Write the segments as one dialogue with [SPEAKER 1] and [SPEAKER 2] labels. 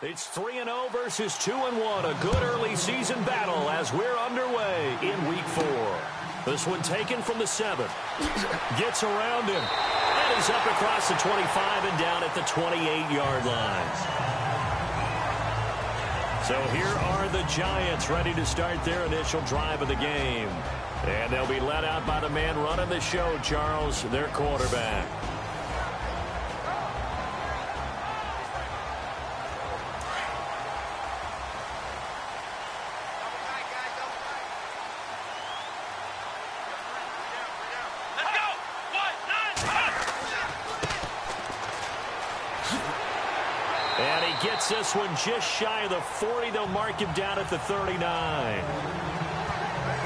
[SPEAKER 1] It's 3-0 versus 2-1. A good early season battle as we're underway in Week 4. This one taken from the 7. Gets around him. And he's up across the 25 and down at the 28-yard line. So here are the Giants ready to start their initial drive of the game. And they'll be led out by the man running the show, Charles, their quarterback. Gets this one just shy of the 40. They'll mark him down at the 39.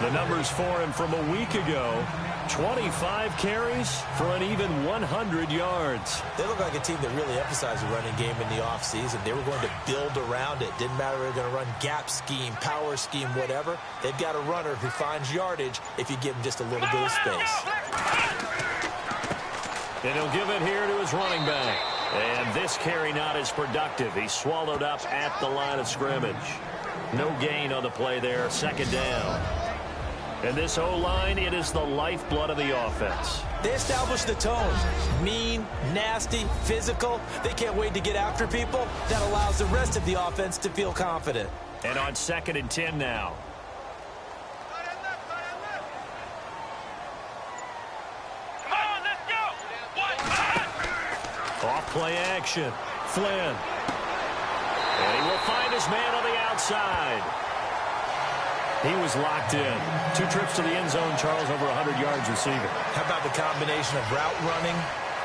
[SPEAKER 1] The numbers for him from a week ago: 25 carries for an even 100 yards.
[SPEAKER 2] They look like a team that really emphasized the running game in the offseason. They were going to build around it. Didn't matter if they were going to run gap scheme, power scheme, whatever. They've got a runner who finds yardage if you give him just a little bit of space.
[SPEAKER 1] And he'll give it here to his running back. And this carry not as productive. He's swallowed up at the line of scrimmage. No gain on the play there. Second down. And this O-line, it is the lifeblood of the offense.
[SPEAKER 2] They establish the tone. Mean, nasty, physical. They can't wait to get after people. That allows the rest of the offense to feel confident.
[SPEAKER 1] And on 2nd and 10 now. Off-play action. Flynn. And he will find his man on the outside. He was locked in. 2 trips to the end zone, Charles, over 100 yards receiving.
[SPEAKER 2] How about the combination of route running,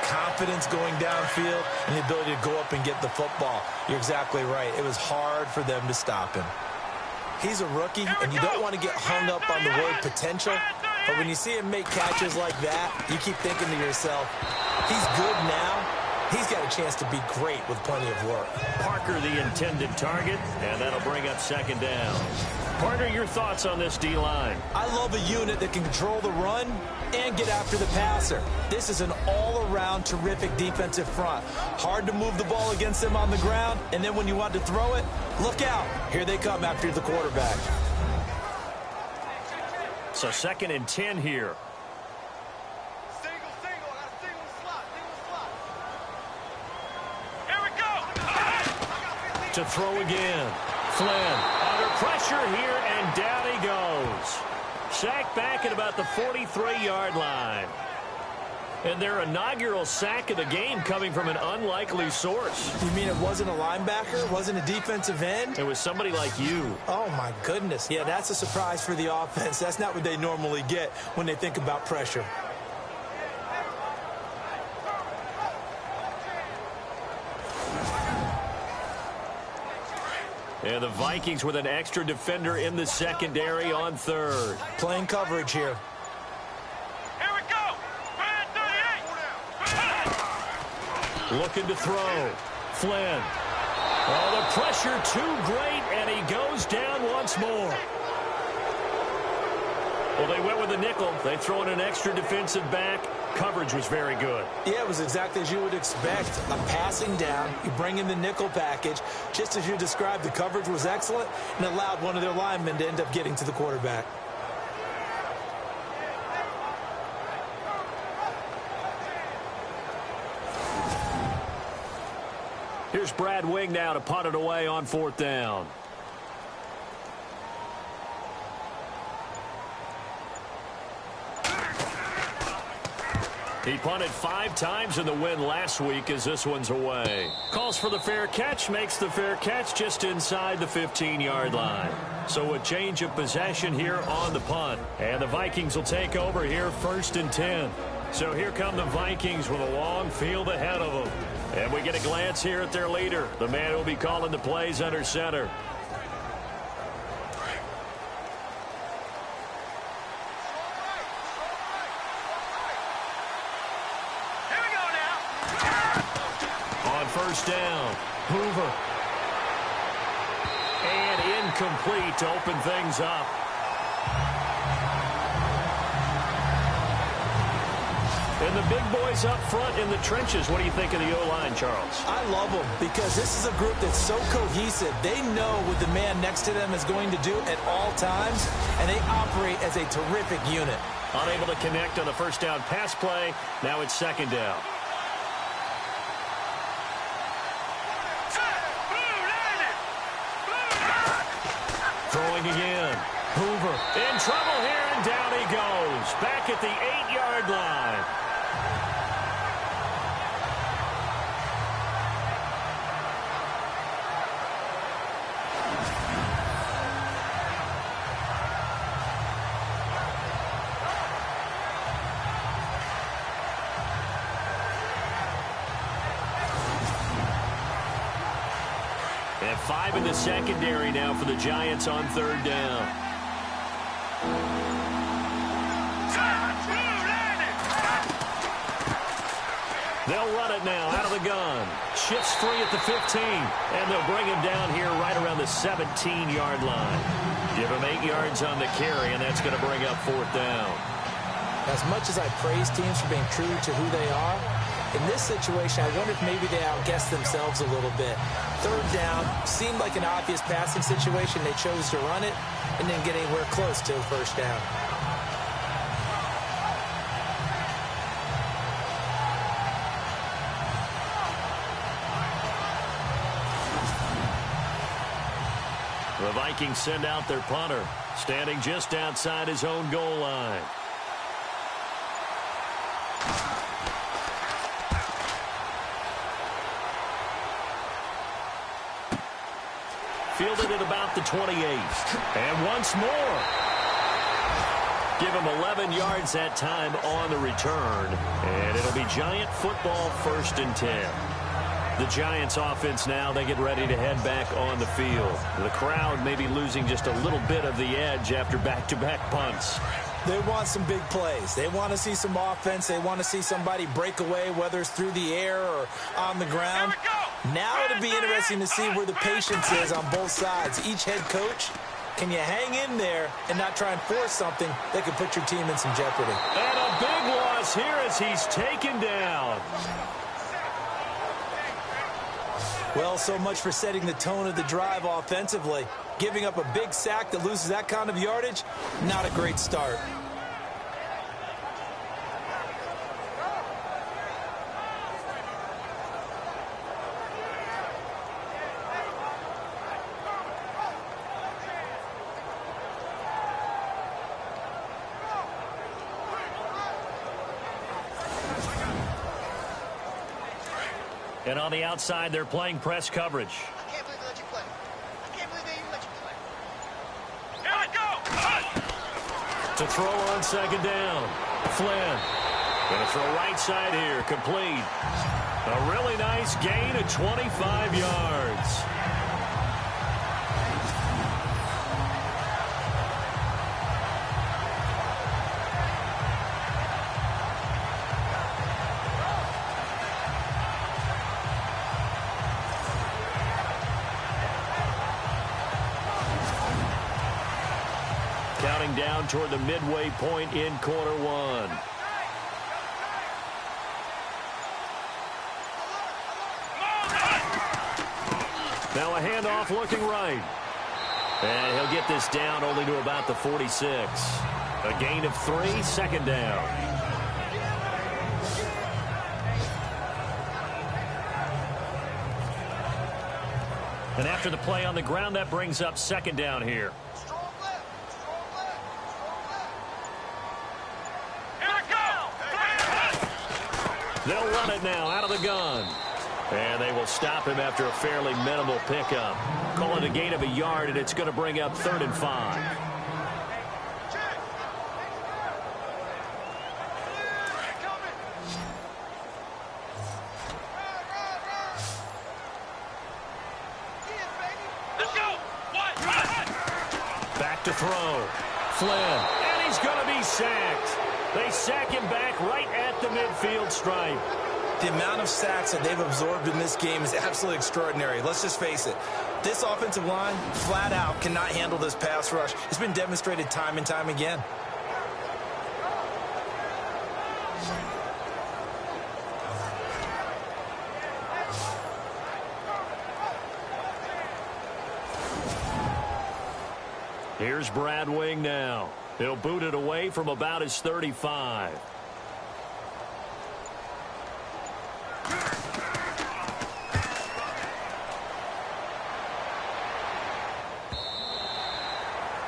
[SPEAKER 2] confidence going downfield, and the ability to go up and get the football? You're exactly right. It was hard for them to stop him. He's a rookie, and you don't want to get hung up on the word potential. But when you see him make catches like that, you keep thinking to yourself, he's good now. He's got a chance to be great with plenty of work.
[SPEAKER 1] Parker, the intended target, and that'll bring up 2nd down. Partner, your thoughts on this D-line?
[SPEAKER 2] I love a unit that can control the run and get after the passer. This is an all-around terrific defensive front. Hard to move the ball against them on the ground, and then when you want to throw it, look out. Here they come after the quarterback.
[SPEAKER 1] So 2nd and 10 here. To throw again. Flynn under pressure here, and down he goes. Sacked back at about the 43-yard line. And their inaugural sack of the game coming from an unlikely source.
[SPEAKER 2] You mean it wasn't a linebacker? It wasn't a defensive end?
[SPEAKER 1] It was somebody like you.
[SPEAKER 2] Oh, my goodness. Yeah, that's a surprise for the offense. That's not what they normally get when they think about pressure.
[SPEAKER 1] And the Vikings with an extra defender in the secondary on 3rd.
[SPEAKER 2] Playing coverage here.
[SPEAKER 3] Here we go. 38.
[SPEAKER 1] Looking to throw. Flynn. Oh, the pressure too great, and he goes down once more. Well, they went with the nickel. They throw in an extra defensive back. Coverage was very good.
[SPEAKER 2] Yeah, it was exactly as you would expect. A passing down, you bring in the nickel package. Just as you described, the coverage was excellent and allowed one of their linemen to end up getting to the quarterback.
[SPEAKER 1] Here's Brad Wing now to punt it away on 4th down. He punted 5 times in the win last week as this one's away. Calls for the fair catch, makes the fair catch just inside the 15-yard line. So a change of possession here on the punt. And the Vikings will take over here 1st and 10. So here come the Vikings with a long field ahead of them. And we get a glance here at their leader, the man who will be calling the plays under center. First down. Hoover. And incomplete to open things up. And And the big boys up front in the trenches. What do you think of the O-line, Charles?
[SPEAKER 2] I love them because this is a group that's so cohesive. They know what the man next to them is going to do at all times, and they operate as a terrific unit.
[SPEAKER 1] Unable to connect on the first down pass play. Now it's second down. Throwing again. Hoover in trouble here, and down he goes. Back at the 8-yard line. And 5 in the secondary now for the Giants on third down. They'll run it now out of the gun. Shifts free at the 15. And they'll bring him down here right around the 17-yard line. Give him 8 yards on the carry, and that's going to bring up fourth down.
[SPEAKER 2] As much as I praise teams for being true to who they are, in this situation, I wonder if maybe they outguessed themselves a little bit. Third down seemed like an obvious passing situation. They chose to run it and didn't get anywhere close to the first down.
[SPEAKER 1] The Vikings send out their punter, standing just outside his own goal line. Fielded at about the 28. And once more. Give him 11 yards that time on the return. And it'll be Giant football, 1st and 10. The Giants offense now, they get ready to head back on the field. The crowd may be losing just a little bit of the edge after back-to-back punts.
[SPEAKER 2] They want some big plays. They want to see some offense. They want to see somebody break away, whether it's through the air or on the ground. Now it'll be interesting to see where the patience is on both sides. Each head coach, can you hang in there and not try and force something that could put your team in some jeopardy?
[SPEAKER 1] And a big loss here as he's taken down.
[SPEAKER 2] Well, so much for setting the tone of the drive offensively. Giving up a big sack that loses that kind of yardage, not a great start.
[SPEAKER 1] And on the outside, they're playing press coverage.
[SPEAKER 3] I can't believe they let you play. I can't believe they even let you play. Here we go!
[SPEAKER 1] To throw on second down. Flynn. Going to throw right side here. Complete. A really nice gain of 25 yards. Counting down toward the midway point in quarter one. Now a handoff looking right. And he'll get this down only to about the 46. A gain of 3, 2nd down. And after the play on the ground, that brings up 2nd down here. They'll run it now out of the gun. And they will stop him after a fairly minimal pickup. Call it a gain of a yard, and it's going to bring up 3rd and 5. Back to throw. Flynn. And he's going to be sacked. They sack him back right at the midfield stripe.
[SPEAKER 2] The amount of sacks that they've absorbed in this game is absolutely extraordinary. Let's just face it. This offensive line, flat out, cannot handle this pass rush. It's been demonstrated time and time again.
[SPEAKER 1] Here's Brad Wing now. He'll boot it away from about his 35.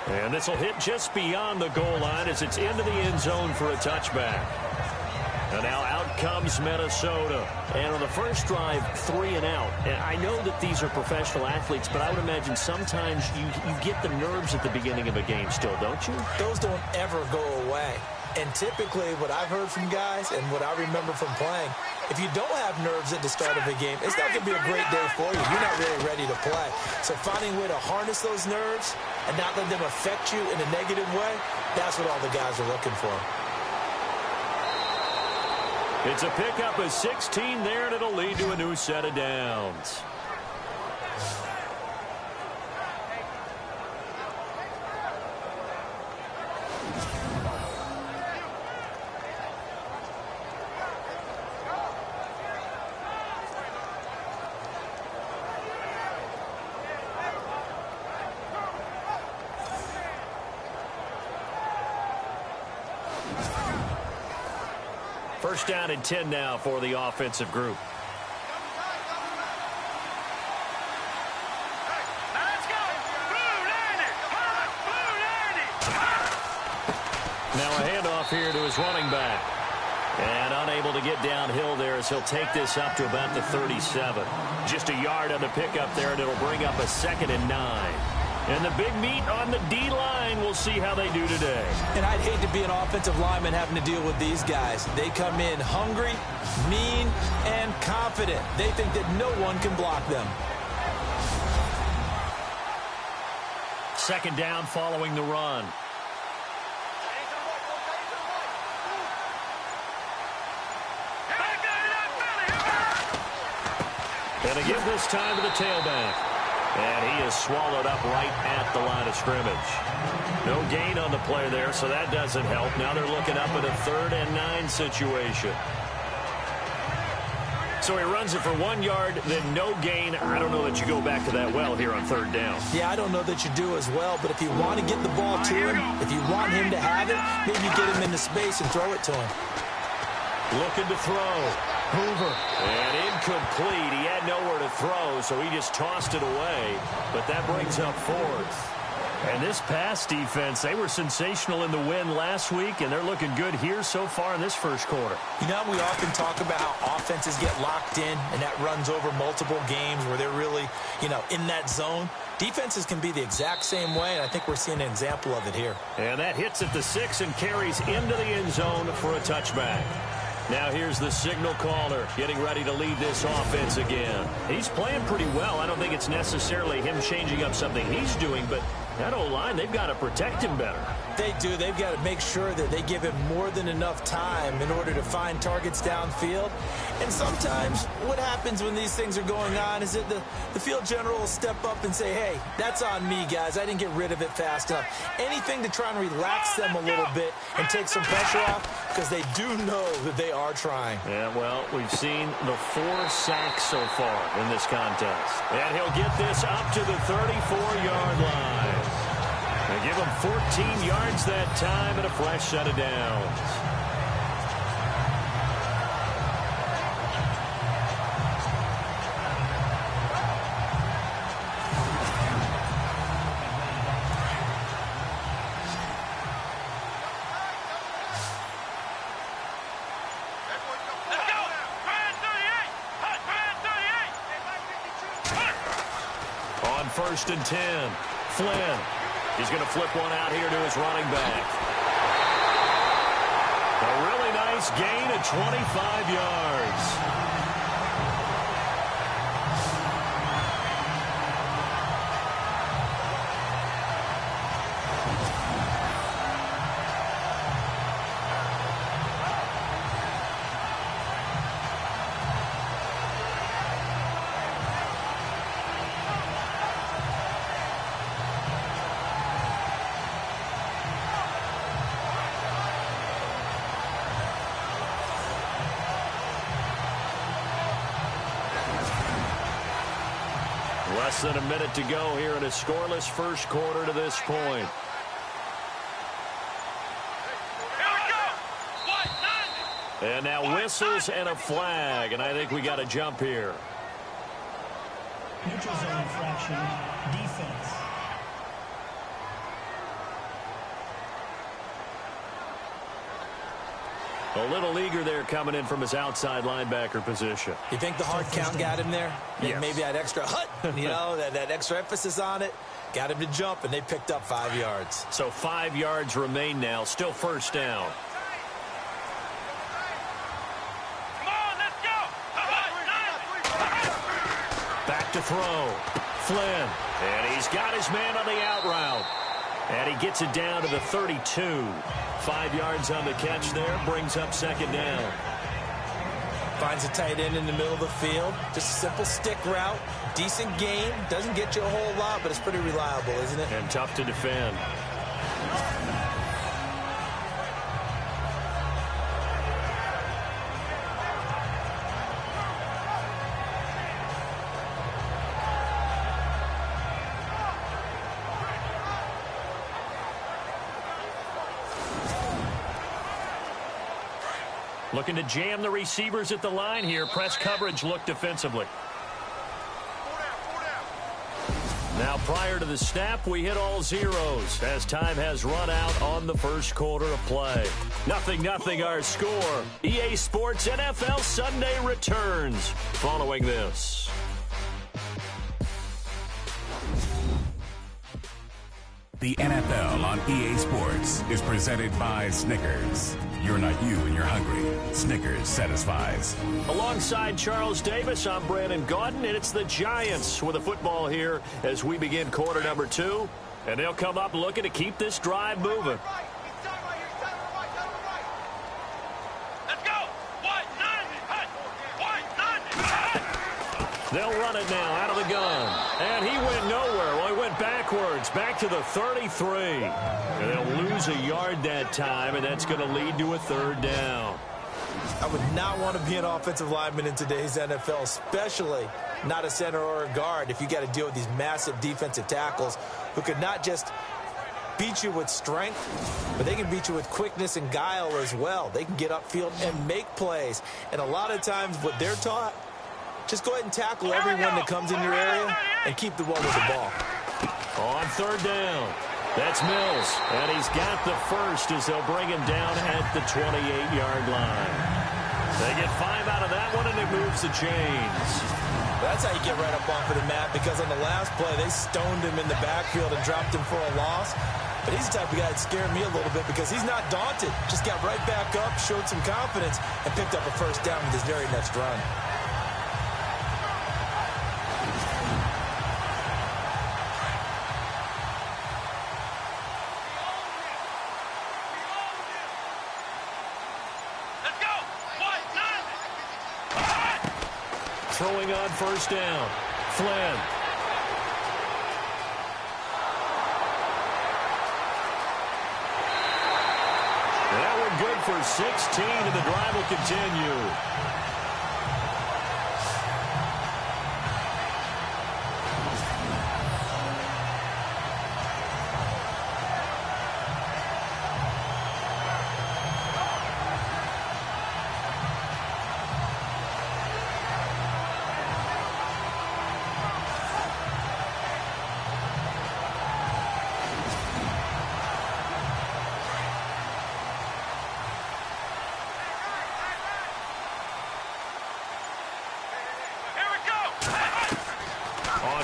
[SPEAKER 1] And this will hit just beyond the goal line as it's into the end zone for a touchback. And now out comes Minnesota.
[SPEAKER 4] And on the first drive, 3 and out. And I know that these are professional athletes, but I would imagine sometimes you get the nerves at the beginning of a game still, don't you?
[SPEAKER 2] Those don't ever go away. And typically what I've heard from guys and what I remember from playing, if you don't have nerves at the start of a game, it's not going to be a great day for you. You're not really ready to play. So finding a way to harness those nerves and not let them affect you in a negative way, that's what all the guys are looking for.
[SPEAKER 1] It's a pickup of 16 there, and it'll lead to a new set of downs. First down and 10 now for the offensive group. Now a handoff here to his running back. And unable to get downhill there as he'll take this up to about the 37. Just a yard on the pickup there, and it'll bring up a 2nd and 9. And the big meat on the D-line, we'll see how they do today.
[SPEAKER 2] And I'd hate to be an offensive lineman having to deal with these guys. They come in hungry, mean, and confident. They think that no one can block them.
[SPEAKER 1] Second down following the run. And again this time to the tailback. And he is swallowed up right at the line of scrimmage. No gain on the play there, so that doesn't help. Now they're looking up at a 3rd and 9 situation. So he runs it for 1 yard, then no gain. I don't know that you go back to that well here on 3rd down.
[SPEAKER 2] Yeah, I don't know that you do as well, but if you want to get the ball to him, if you want him to have it, maybe you get him into space and throw it to him.
[SPEAKER 1] Looking to throw. Hoover. And incomplete. He had nowhere to throw, so he just tossed it away. But that brings up 4th. And this pass defense, they were sensational in the win last week, and they're looking good here so far in this first quarter.
[SPEAKER 2] You know, we often talk about how offenses get locked in, and that runs over multiple games where they're really, in that zone. Defenses can be the exact same way, and I think we're seeing an example of it here.
[SPEAKER 1] And that hits at the 6 and carries into the end zone for a touchback. Now here's the signal caller getting ready to lead this offense again. He's playing pretty well. I don't think it's necessarily him changing up something he's doing, but that O-line, they've got to protect him better.
[SPEAKER 2] They do. They've got to make sure that they give him more than enough time in order to find targets downfield. And sometimes what happens when these things are going on is that the field general will step up and say, hey, that's on me, guys. I didn't get rid of it fast enough. Anything to try and relax them a little bit and take some pressure off, because they do know that they are trying.
[SPEAKER 1] Yeah, well, we've seen the 4 sacks so far in this contest. And he'll get this up to the 34-yard line. They give him 14 yards that time and a fresh set of downs. On 1st and 10, Flynn. He's going to flip one out here to his running back. A really nice gain of 25 yards. Less than a minute to go here in a scoreless first quarter to this point. And now whistles and a flag, and I think we got a jump here.
[SPEAKER 5] Neutral zone infraction, defense.
[SPEAKER 1] A little eager there coming in from his outside linebacker position.
[SPEAKER 2] You think the hard count got him there?
[SPEAKER 1] Yes.
[SPEAKER 2] Maybe that extra that extra emphasis on it got him to jump, and they picked up 5 yards.
[SPEAKER 1] So 5 yards remain now, still first down. Back to throw. Flynn. And he's got his man on the out route. And he gets it down to the 32. 5 yards on the catch there. Brings up second down.
[SPEAKER 2] Finds a tight end in the middle of the field. Just a simple stick route. Decent game. Doesn't get you a whole lot, but it's pretty reliable, isn't it?
[SPEAKER 1] And tough to defend. Looking to jam the receivers at the line here. Press coverage look defensively. Now prior to the snap, we hit all zeros as time has run out on the first quarter of play. 0-0 our score. EA Sports NFL Sunday returns following this.
[SPEAKER 6] The NFL on EA Sports is presented by Snickers. You're not you when you're hungry. Snickers satisfies.
[SPEAKER 1] Alongside Charles Davis, I'm Brandon Gaudin, and it's the Giants with a football here as we begin quarter number 2. And they'll come up looking to keep this drive moving. They'll run it now out of the gun. And he went nowhere. Well, he went backwards, back to the 33. And they'll lose a yard that time, and that's going to lead to a third down.
[SPEAKER 2] I would not want to be an offensive lineman in today's NFL, especially not a center or a guard, if you got to deal with these massive defensive tackles who could not just beat you with strength, but they can beat you with quickness and guile as well. They can get upfield and make plays. And a lot of times what they're taught, just go ahead and tackle everyone that comes in your area and keep the one with the ball.
[SPEAKER 1] On third down, that's Mills. And he's got the first as they'll bring him down at the 28-yard line. They get 5 out of that one, and it moves the chains.
[SPEAKER 2] That's how you get right up off of the mat, because on the last play, they stoned him in the backfield and dropped him for a loss. But he's the type of guy that scared me a little bit because he's not daunted. Just got right back up, showed some confidence, and picked up a first down with his very next run.
[SPEAKER 1] Throwing on first down. Flynn. That one good for 16, and the drive will continue.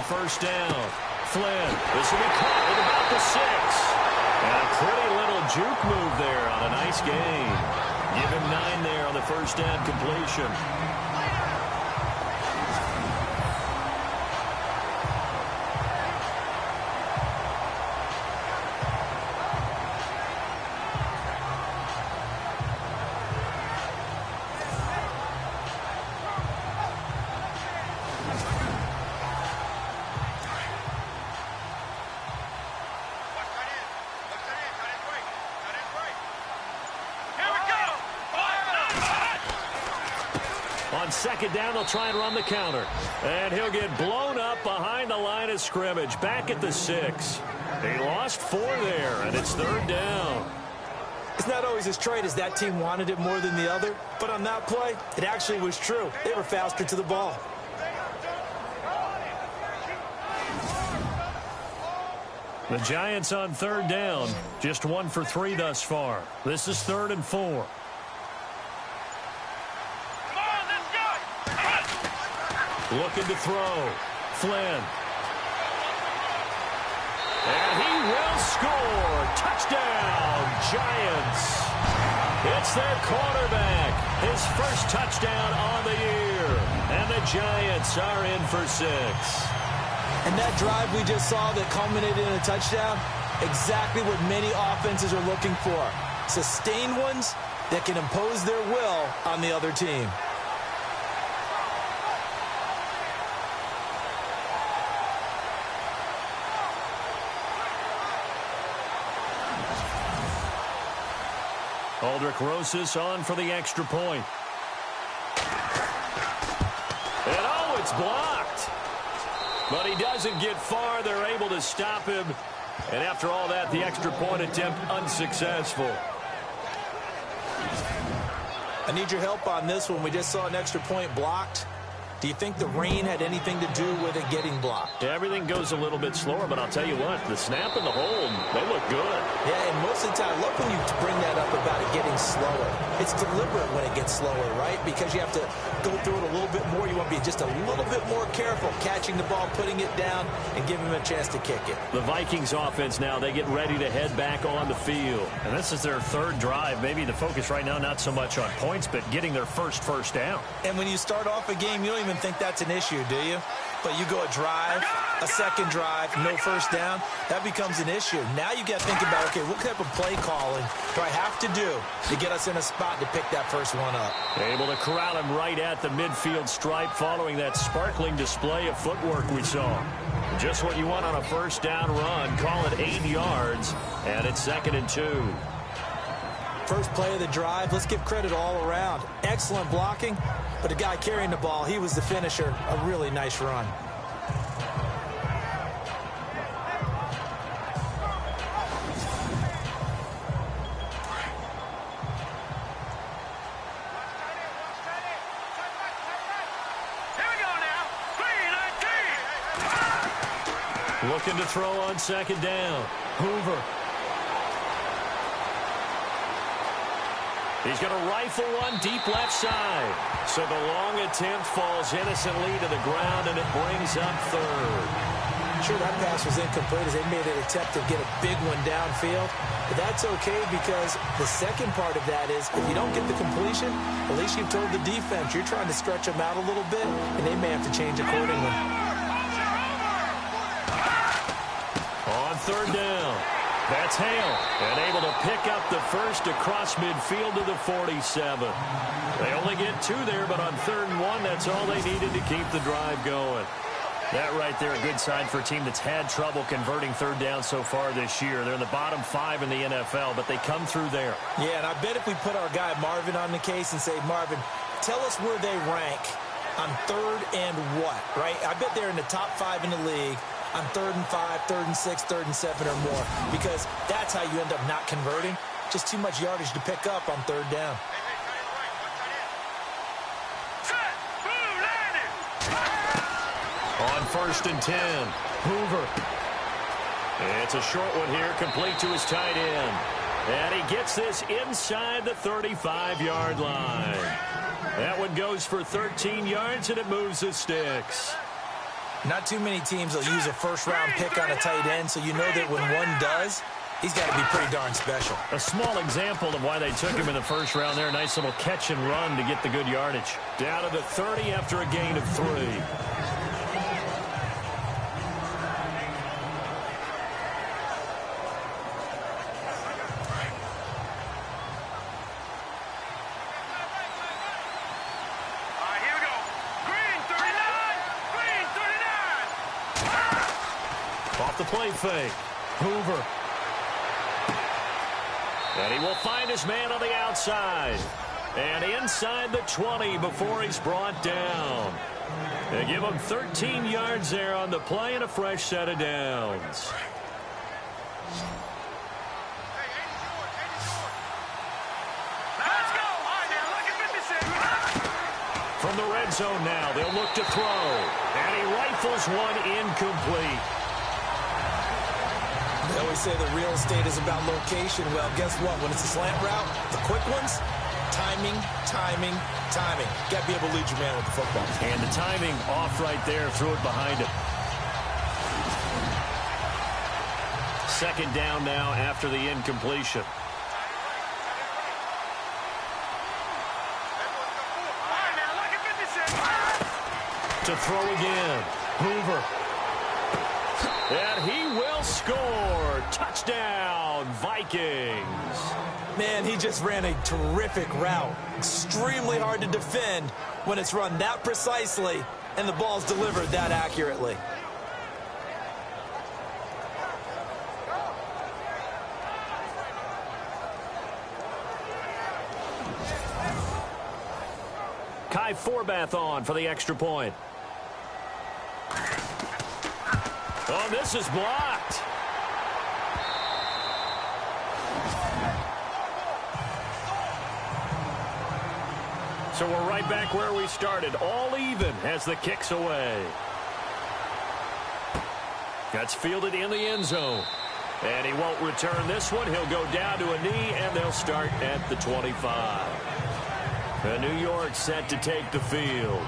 [SPEAKER 1] First down. Flynn. This will be caught at about the 6. And a pretty little juke move there on a nice gain. Give him 9 there on the first down completion. second down, they'll try and run the counter. And he'll get blown up behind the line of scrimmage, back at the 6. He lost 4 there, and it's third down.
[SPEAKER 2] It's not always as straight as that team wanted it more than the other, but on that play, it actually was true. They were faster to the ball.
[SPEAKER 1] The Giants on third down, just 1 for 3 thus far. This is 3rd and 4. Looking to throw. Flynn. And he will score. Touchdown, Giants. It's their quarterback. His first touchdown on the year. And the Giants are in for 6.
[SPEAKER 2] And that drive we just saw that culminated in a touchdown, exactly what many offenses are looking for. Sustained ones that can impose their will on the other team.
[SPEAKER 1] Aldrich Rosas on for the extra point. And oh, it's blocked. But he doesn't get far. They're able to stop him. And after all that, the extra point attempt unsuccessful.
[SPEAKER 2] I need your help on this one. We just saw an extra point blocked. Do you think the rain had anything to do with it getting blocked?
[SPEAKER 1] Yeah, everything goes a little bit slower, but I'll tell you what, the snap and the hold, they look good.
[SPEAKER 2] Yeah, and most of the time, look when you bring that up about it getting slower. It's deliberate when it gets slower, right? Because you have to go through it a little bit more. You want to be just a little bit more careful catching the ball, putting it down, and giving him a chance to kick it.
[SPEAKER 1] The Vikings offense now, they get ready to head back on the field. And this is their 3rd drive. Maybe the focus right now, not so much on points, but getting their first down.
[SPEAKER 2] And when you start off a game, you don't even think that's an issue, do you? But you go a drive, a second drive, no first down, that becomes an issue. Now you got to think about, okay, what type of play calling do I have to do to get us in a spot to pick that first one up?
[SPEAKER 1] Able to corral him right at the midfield stripe following that sparkling display of footwork we saw. Just what you want on a first down run. Call it 8 yards, and it's 2nd and 2.
[SPEAKER 2] First play of the drive, let's give credit all around. Excellent blocking, but the guy carrying the ball, he was the finisher. A really nice run.
[SPEAKER 1] Looking to throw on 2nd down. Hoover. He's going to rifle one deep left side. So the long attempt falls innocently to the ground, and it brings up 3rd.
[SPEAKER 2] Sure, that pass was incomplete as they made an attempt to get a big one downfield. But that's okay because the second part of that is if you don't get the completion, at least you've told the defense you're trying to stretch them out a little bit, and they may have to change accordingly.
[SPEAKER 1] On 3rd down. That's Hale, and able to pick up the first across midfield to the 47. They only get 2 there, but on 3rd and 1, that's all they needed to keep the drive going. That right there, a good sign for a team that's had trouble converting 3rd down so far this year. They're in the bottom 5 in the NFL, but they come through there.
[SPEAKER 2] Yeah, and I bet if we put our guy Marvin on the case and say, Marvin, tell us where they rank on 3rd and what, right? I bet they're in the top 5 in the league on 3rd and 5, 3rd and 6, 3rd and 7 or more, because that's how you end up not converting. Just too much yardage to pick up on 3rd down.
[SPEAKER 1] On 1st and 10, Hoover. It's a short one here, complete to his tight end. And he gets this inside the 35-yard line. That one goes for 13 yards, and it moves the sticks.
[SPEAKER 2] Not too many teams will use a first-round pick on a tight end, so you know that when one does, he's got to be pretty darn special.
[SPEAKER 1] A small example of why they took him in the first round there. Nice little catch and run to get the good yardage. Down to the 30 after a gain of 3. Off the play fake. Hoover. And he will find his man on the outside. And inside the 20 before he's brought down. They give him 13 yards there on the play and a fresh set of downs. From the red zone now, they'll look to throw. And he rifles one incomplete.
[SPEAKER 2] They always say the real estate is about location. Well, guess what? When it's a slant route, the quick ones, timing, timing, timing. Got to be able to lead your man with the football.
[SPEAKER 1] And the timing off right there. Threw it behind him. Second down now after the incompletion. To throw again. Hoover. And he will score. Touchdown, Vikings.
[SPEAKER 2] Man, he just ran a terrific route. Extremely hard to defend when it's run that precisely and the ball's delivered that accurately.
[SPEAKER 1] Kai Forbath on for the extra point. Oh, this is blocked. So we're right back where we started. All even as the kick's away. That's fielded in the end zone. And he won't return this one. He'll go down to a knee, and they'll start at the 25. New York set to take the field.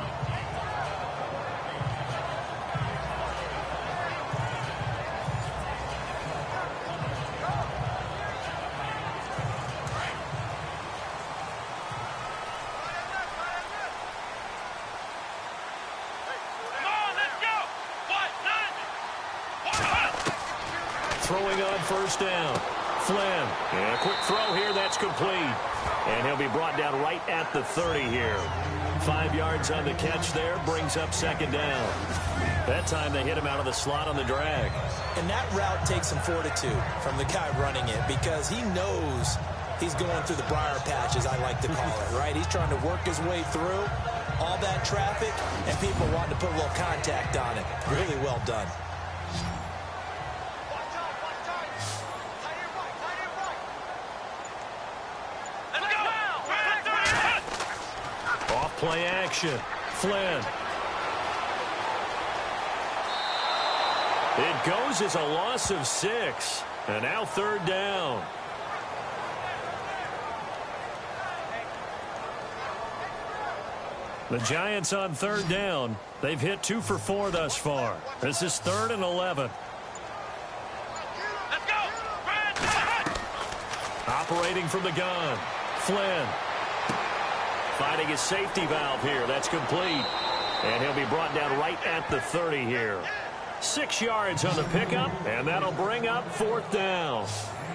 [SPEAKER 1] Throwing on first down. Flynn. And a quick throw here. That's complete. And he'll be brought down right at the 30 here. 5 yards on the catch there. Brings up second down. That time they hit him out of the slot on the drag.
[SPEAKER 2] And that route takes some fortitude from the guy running it because he knows he's going through the briar patch, as I like to call it, right? He's trying to work his way through all that traffic and people wanting to put a little contact on it. Really well done.
[SPEAKER 1] Play action. Flynn. It goes as a loss of 6. And now third down. The Giants on third down. They've hit 2 for 4 thus far. This is 3rd and 11.
[SPEAKER 3] Let's go.
[SPEAKER 1] Operating from the gun. Flynn. Finding his safety valve here. That's complete. And he'll be brought down right at the 30 here. 6 yards on the pickup, and that'll bring up 4th down.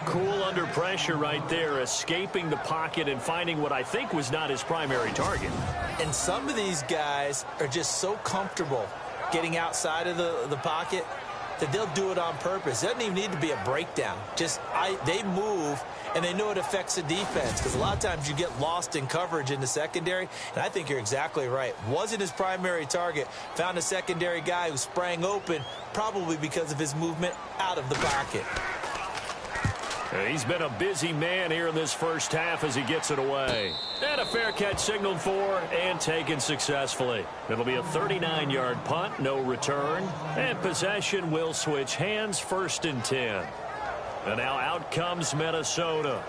[SPEAKER 1] Cool under pressure right there, escaping the pocket and finding what I think was not his primary target.
[SPEAKER 2] And some of these guys are just so comfortable getting outside of the pocket that they'll do it on purpose. It doesn't even need to be a breakdown. They move, and they know it affects the defense because a lot of times you get lost in coverage in the secondary, and I think you're exactly right. Wasn't his primary target. Found a secondary guy who sprang open, probably because of his movement out of the pocket.
[SPEAKER 1] He's been a busy man here in this first half as he gets it away. And a fair catch signaled for and taken successfully. It'll be a 39-yard punt, no return. And possession will switch hands, 1st and 10. And now out comes Minnesota.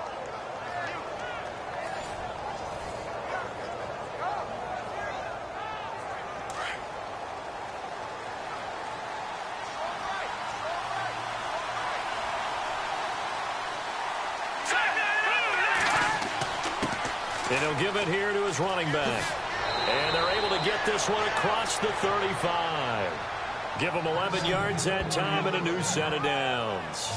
[SPEAKER 1] And he'll give it here to his running back. And they're able to get this one across the 35. Give him 11 yards that time and a new set of downs.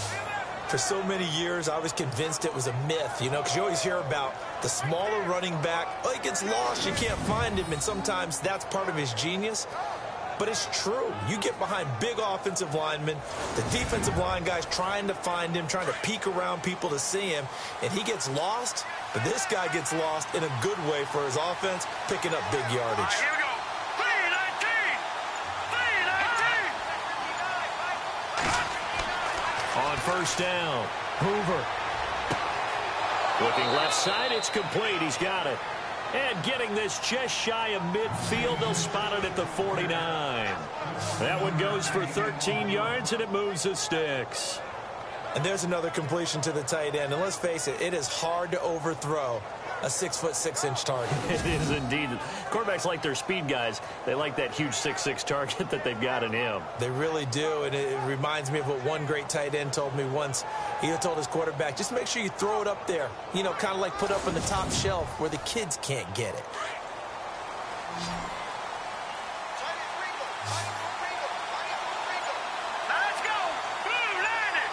[SPEAKER 2] For so many years, I was convinced it was a myth, because you always hear about the smaller running back. Oh, he gets lost, you can't find him, and sometimes that's part of his genius. But it's true. You get behind big offensive linemen, the defensive line guys trying to find him, trying to peek around people to see him, and he gets lost. But this guy gets lost in a good way for his offense, picking up big yardage.
[SPEAKER 3] Here we go. 3-19.
[SPEAKER 1] On first down, Hoover. Looking left side, it's complete. He's got it. And getting this just shy of midfield, they'll spot it at the 49. That one goes for 13 yards, and it moves the sticks.
[SPEAKER 2] And there's another completion to the tight end. And let's face it, it is hard to overthrow a 6'6" target.
[SPEAKER 1] It is indeed. Quarterbacks like their speed guys. They like that huge 6'6" target that they've got in him.
[SPEAKER 2] They really do, and it reminds me of what one great tight end told me once. He told his quarterback, just make sure you throw it up there. You know, kind of like put up on the top shelf where the kids can't get it.
[SPEAKER 3] Let's go. Blue landed.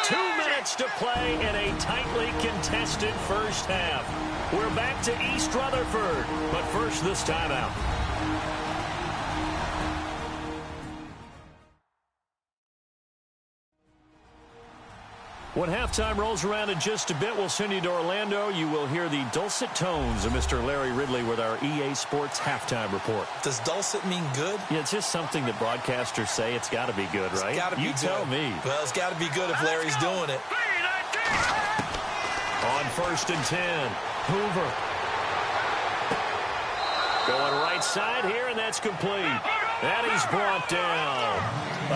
[SPEAKER 1] 2 minutes to play in a tightly contested first half. We're back to East Rutherford, but first this timeout. When halftime rolls around in just a bit, we'll send you to Orlando. You will hear the dulcet tones of Mr. Larry Ridley with our EA Sports halftime report.
[SPEAKER 2] Does dulcet mean good?
[SPEAKER 1] Yeah, it's just something that broadcasters say. It's got to be good, right?
[SPEAKER 2] It's got to be
[SPEAKER 1] you
[SPEAKER 2] good.
[SPEAKER 1] Tell me.
[SPEAKER 2] Well, it's got to be good if Larry's doing it.
[SPEAKER 3] 3-19.
[SPEAKER 1] On first and 10, Hoover. Going right side here, and that's complete. And he's brought down.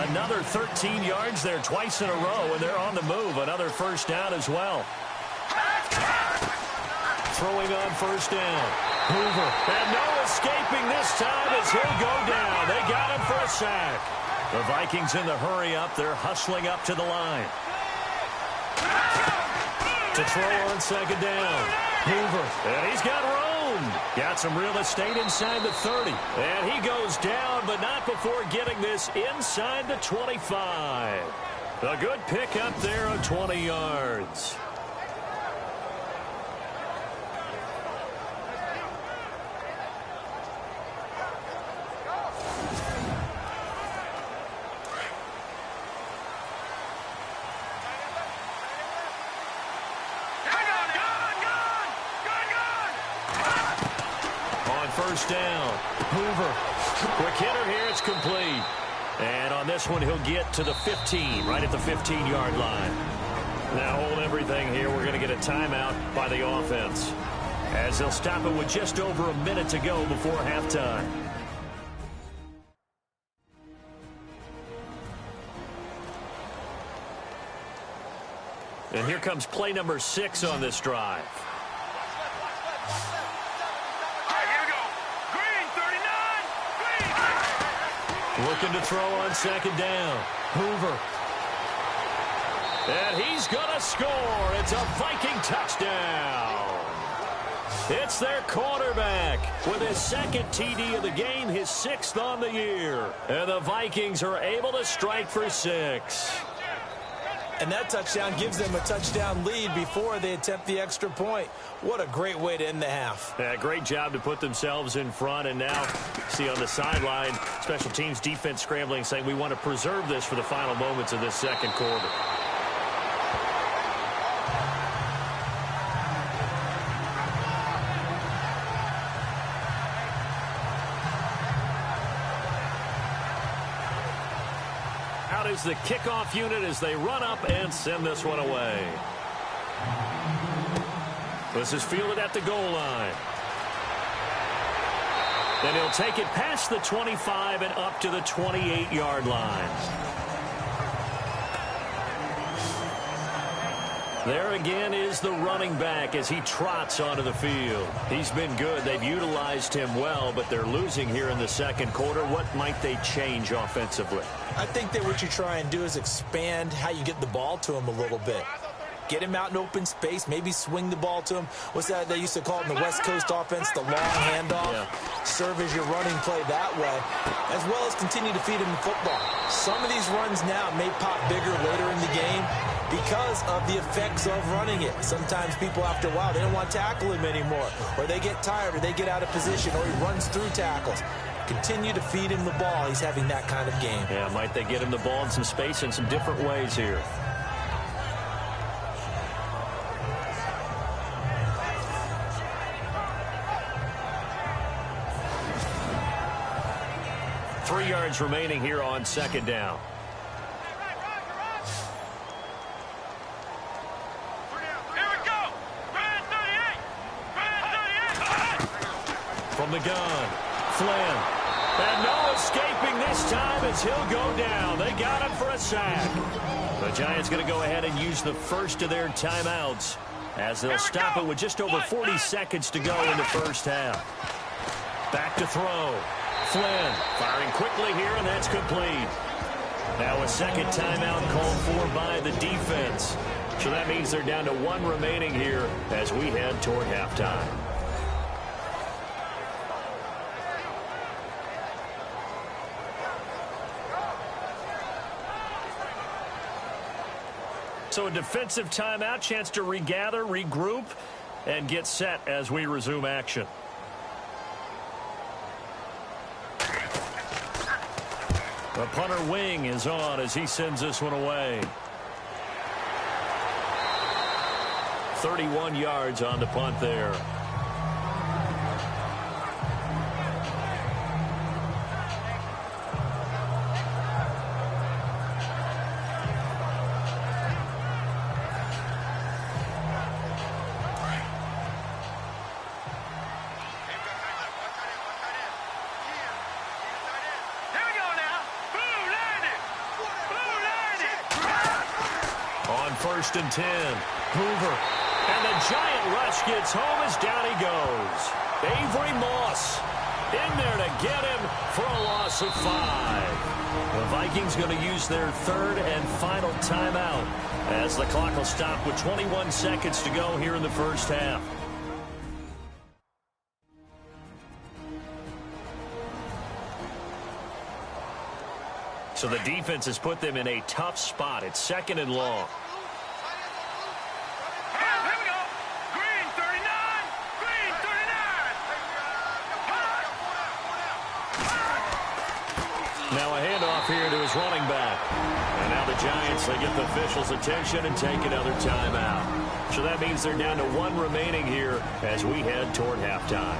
[SPEAKER 1] Another 13 yards there twice in a row, and they're on the move. Another first down as well. Throwing on first down. Hoover. And no escaping this time as he'll go down. They got him for a sack. The Vikings in the hurry up. They're hustling up to the line. To throw on second down. Hoover. And he's got room. Got some real estate inside the 30. And he goes down, but not before getting this inside the 25. A good pickup there of 20 yards. First down. Hoover. Quick hitter here. It's complete. And on this one, he'll get to the 15, right at the 15-yard line. Now hold everything here. We're going to get a timeout by the offense, as they'll stop it with just over a minute to go before halftime. And here comes play number 6 on this drive. Looking to throw on second down. Hoover. And he's going to score. It's a Viking touchdown. It's their quarterback with his second TD of the game, his 6th on the year. And the Vikings are able to strike for 6.
[SPEAKER 2] And that touchdown gives them a touchdown lead before they attempt the extra point. What a great way to end the half.
[SPEAKER 1] Yeah, great job to put themselves in front. And now, see on the sideline, special teams defense scrambling, saying we want to preserve this for the final moments of this second quarter. Is the kickoff unit as they run up and send this one away. This is fielded at the goal line. And he'll take it past the 25 and up to the 28-yard line. There again is the running back as he trots onto the field. He's been good. They've utilized him well, but they're losing here in the second quarter. What might they change offensively?
[SPEAKER 2] I think that what you try and do is expand how you get the ball to him a little bit. Get him out in open space, maybe swing the ball to him. What's that they used to call it in the West Coast offense, the long handoff? Yeah. Serve as your running play that way, as well as continue to feed him the football. Some of these runs now may pop bigger later in the game because of the effects of running it. Sometimes people, after a while, they don't want to tackle him anymore, or they get tired, or they get out of position, or he runs through tackles. Continue to feed him the ball. He's having that kind of game.
[SPEAKER 1] Yeah, might they get him the ball in some space in some different ways here. 3 yards remaining here on second down. From the gun, Flynn. And no escaping this time as he'll go down. They got him for a sack. The Giants going to go ahead and use the first of their timeouts as they'll stop it with just over 40 seconds to go in the first half. Back to throw. Flynn firing quickly here, and that's complete. Now a second timeout called for by the defense. So that means they're down to 1 remaining here as we head toward halftime. So a defensive timeout, chance to regather, regroup, and get set as we resume action. The punter wing is on as he sends this one away. 31 yards on the punt there. First and 10. Hoover. And the giant rush gets home as down he goes. Avery Moss in there to get him for a loss of 5. The Vikings going to use their third and final timeout as the clock will stop with 21 seconds to go here in the first half. So the defense has put them in a tough spot. It's second and long. Now a handoff here to his running back. And now the Giants, they get the officials' attention and take another timeout. So that means they're down to 1 remaining here as we head toward halftime.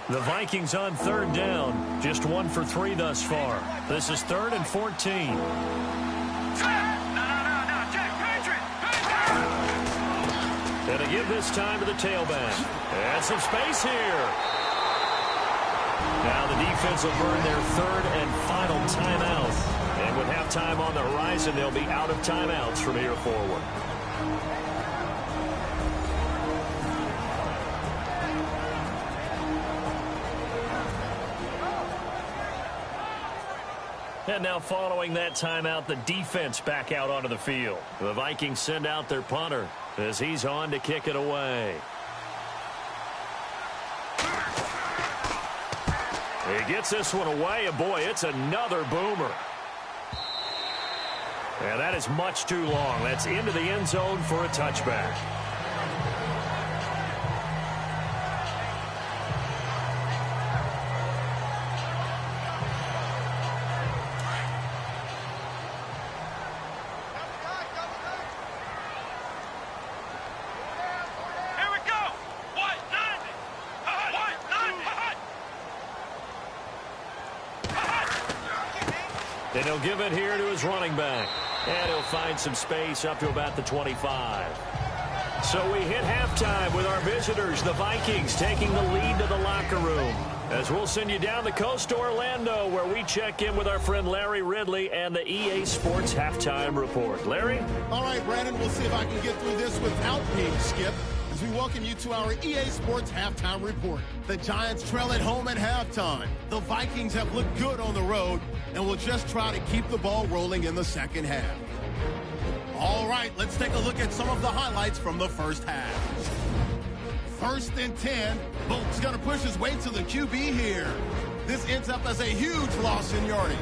[SPEAKER 1] The Vikings on third down. Just 1 for 3 thus far. This is 3rd and 14. And to give this time to the tailback. And some space here. Now the defense will burn their third and final timeout. And with halftime on the horizon, they'll be out of timeouts from here forward. And now following that timeout, the defense back out onto the field. The Vikings send out their punter as he's on to kick it away. He gets this one away, and boy, it's another boomer. And that is much too long. That's into the end zone for a touchback. And he'll give it here to his running back. And he'll find some space up to about the 25. So we hit halftime with our visitors, the Vikings, taking the lead to the locker room. As we'll send you down the coast to Orlando, where we check in with our friend Larry Ridley and the EA Sports Halftime Report. Larry?
[SPEAKER 7] All right, Brandon, we'll see if I can get through this without being skipped. As we welcome you to our EA Sports Halftime Report. The Giants trail at home at halftime. The Vikings have looked good on the road and will just try to keep the ball rolling in the second half. All right, let's take a look at some of the highlights from the first half. 1st and 10. Bolt's going to push his way to the QB here. This ends up as a huge loss in yardage.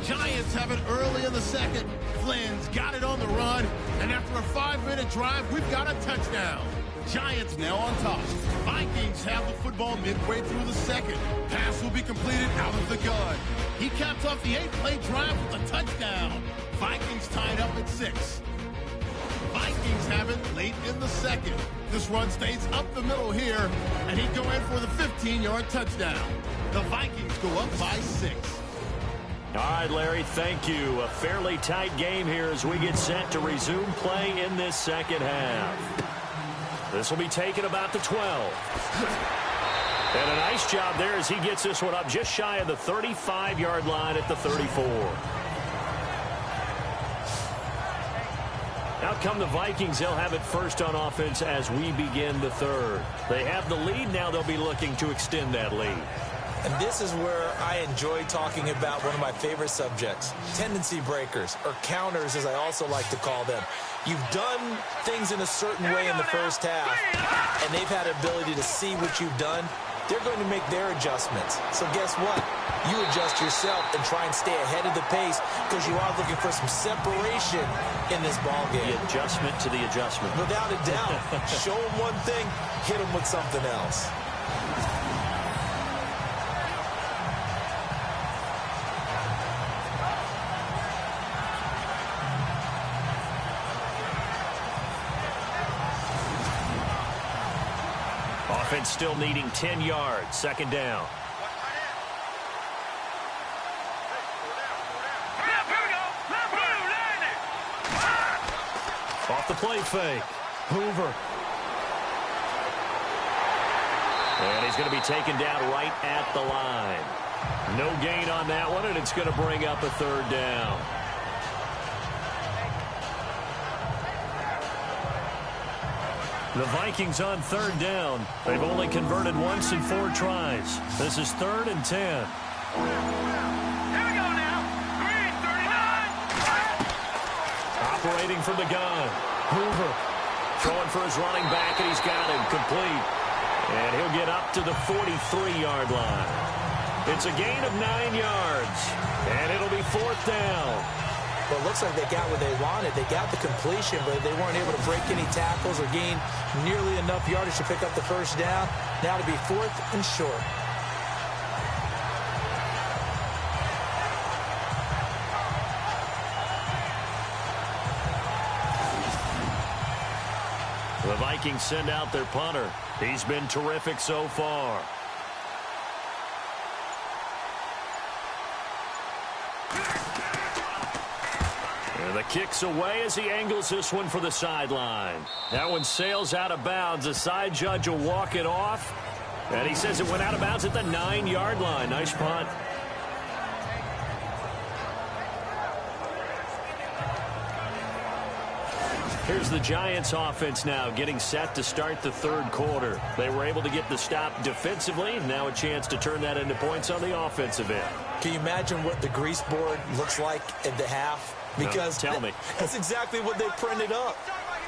[SPEAKER 7] Giants have it early in the second. Flynn's got it on the run, and after a 5-minute drive, we've got a touchdown. Giants now on top. Vikings have the football midway through the second. Pass will be completed out of the gun. He caps off the 8-play drive with a touchdown. Vikings tied up at 6. Vikings have it late in the second. This run stays up the middle here, and he'd go in for the 15-yard touchdown. The Vikings go up by 6.
[SPEAKER 1] All right, Larry, thank you. A fairly tight game here as we get set to resume play in this second half. This will be taken about the 12. And a nice job there as he gets this one up just shy of the 35-yard line at the 34. Out come the Vikings. They'll have it first on offense as we begin the third. They have the lead. Now they'll be looking to extend that lead.
[SPEAKER 2] And this is where I enjoy talking about one of my favorite subjects, tendency breakers, or counters as I also like to call them. You've done things in a certain way in the first half, and they've had an ability to see what you've done. They're going to make their adjustments. So guess what? You adjust yourself and try and stay ahead of the pace because you are looking for some separation in this ball game.
[SPEAKER 4] The adjustment to the adjustment.
[SPEAKER 2] Without a doubt. Show them one thing, hit them with something else.
[SPEAKER 1] Offense still needing 10 yards. Second down. Off the play fake. Hoover. And he's going to be taken down right at the line. No gain on that one, and it's going to bring up a third down. The Vikings on third down. They've only converted once in 4 tries. This is 3rd and 10.
[SPEAKER 3] Here we go now. 339.
[SPEAKER 1] Operating from the gun. Hoover throwing for his running back, and he's got him complete. And he'll get up to the 43-yard line. It's a gain of 9 yards, and it'll be 4th down.
[SPEAKER 2] Well, it looks like they got what they wanted. They got the completion, but they weren't able to break any tackles or gain nearly enough yardage to pick up the first down. Now to be 4th and short.
[SPEAKER 1] The Vikings send out their punter. He's been terrific so far. The kick's away as he angles this one for the sideline. That one sails out of bounds. The side judge will walk it off. And he says it went out of bounds at the 9-yard line. Nice punt. Here's the Giants offense now getting set to start the third quarter. They were able to get the stop defensively. Now a chance to turn that into points on the offensive end.
[SPEAKER 2] Can you imagine what the grease board looks like at the half? Because
[SPEAKER 1] no, tell me.
[SPEAKER 2] That's exactly what they printed up.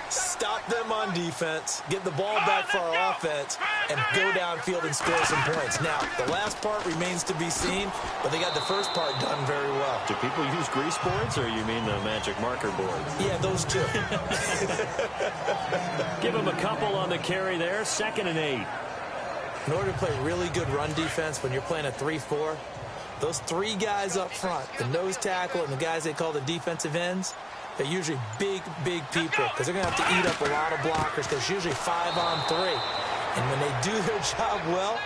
[SPEAKER 2] Stop them on defense, get the ball back for our offense, and go downfield and score some points. Now, the last part remains to be seen, but they got the first part done very well.
[SPEAKER 1] Do people use grease boards, or you mean the magic marker boards?
[SPEAKER 2] Yeah, those two.
[SPEAKER 1] Give them a couple on the carry there. 2nd and 8.
[SPEAKER 2] In order to play really good run defense when you're playing a 3-4, those 3 guys up front, the nose tackle and the guys they call the defensive ends, they're usually big, big people because they're going to have to eat up a lot of blockers because it's usually 5 on 3. And when they do their job well,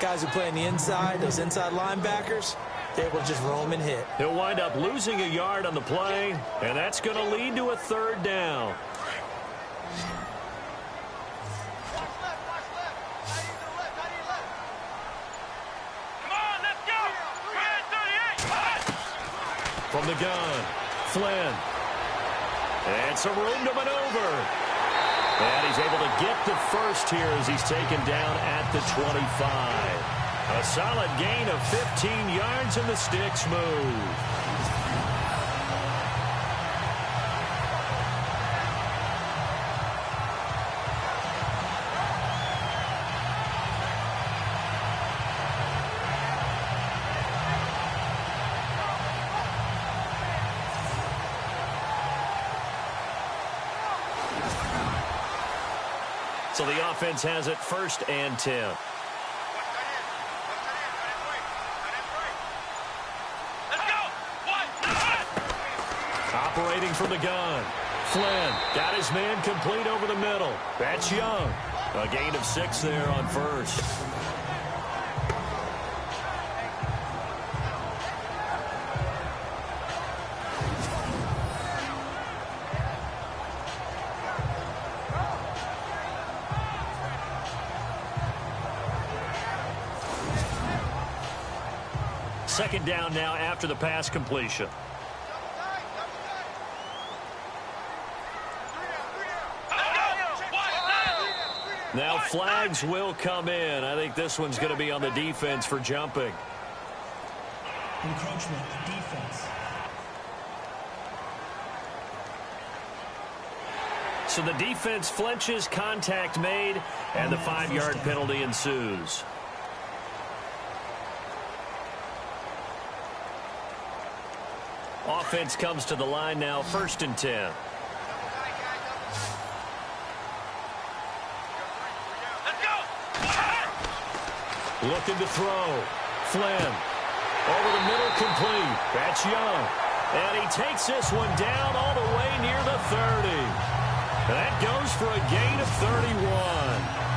[SPEAKER 2] guys who play on the inside, those inside linebackers, they're able to just roam and hit.
[SPEAKER 1] He'll wind up losing a yard on the play, and that's going to lead to a third down. From the gun, Flynn. And some room to maneuver. And he's able to get the first here as he's taken down at the 25. A solid gain of 15 yards, and the sticks move. So the offense has it 1st and 10. Operating from the gun. Flynn got his man complete over the middle. That's Young. A gain of 6 there on 1st. Second down now after the pass completion. Now flags will come in. I think this one's going to be on the defense for jumping.
[SPEAKER 5] Encroachment, defense.
[SPEAKER 1] So the defense flinches, contact made, and the 5-yard penalty ensues. Offense comes to the line now, 1st and 10. Looking to throw. Flynn. Over the middle, complete. That's Young. And he takes this one down all the way near the 30. That goes for a gain of 31.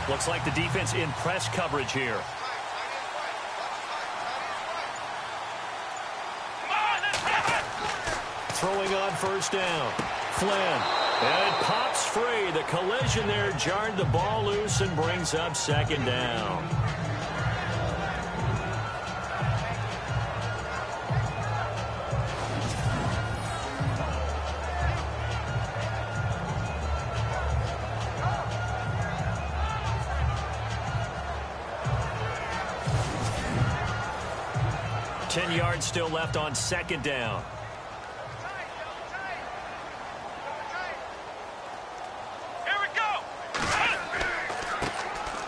[SPEAKER 1] Looks like the defense in press coverage here. Throwing on 1st down. Flynn. And it pops free. The collision there jarred the ball loose and brings up 2nd down. Ten yards still left on 2nd down.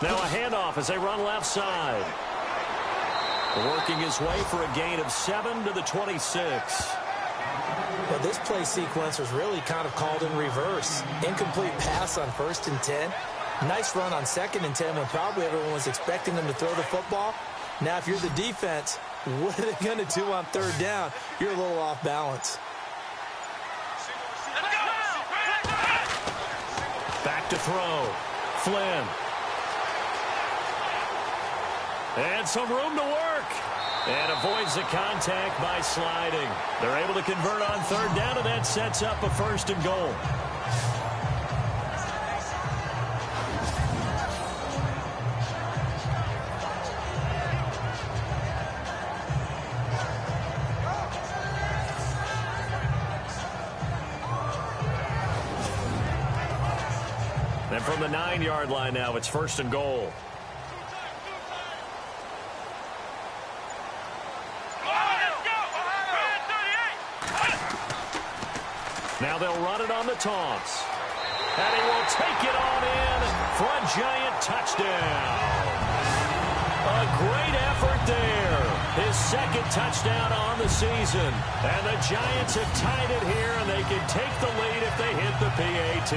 [SPEAKER 1] Now a handoff as they run left side. Working his way for a gain of 7 to the 26.
[SPEAKER 2] Well, this play sequence was really kind of called in reverse. Incomplete pass on 1st and 10. Nice run on 2nd and 10 when probably everyone was expecting them to throw the football. Now, if you're the defense, what are they going to do on 3rd down? You're a little off balance.
[SPEAKER 1] Back to throw. Flynn. And some room to work. And avoids the contact by sliding. They're able to convert on 3rd down, and that sets up a 1st and goal. And from the 9-yard line now, it's 1st and goal. Now they'll run it on the toss. And he will take it on in for a giant touchdown. A great effort there. His 2nd touchdown on the season. And the Giants have tied it here, and they can take the lead if they hit the PAT.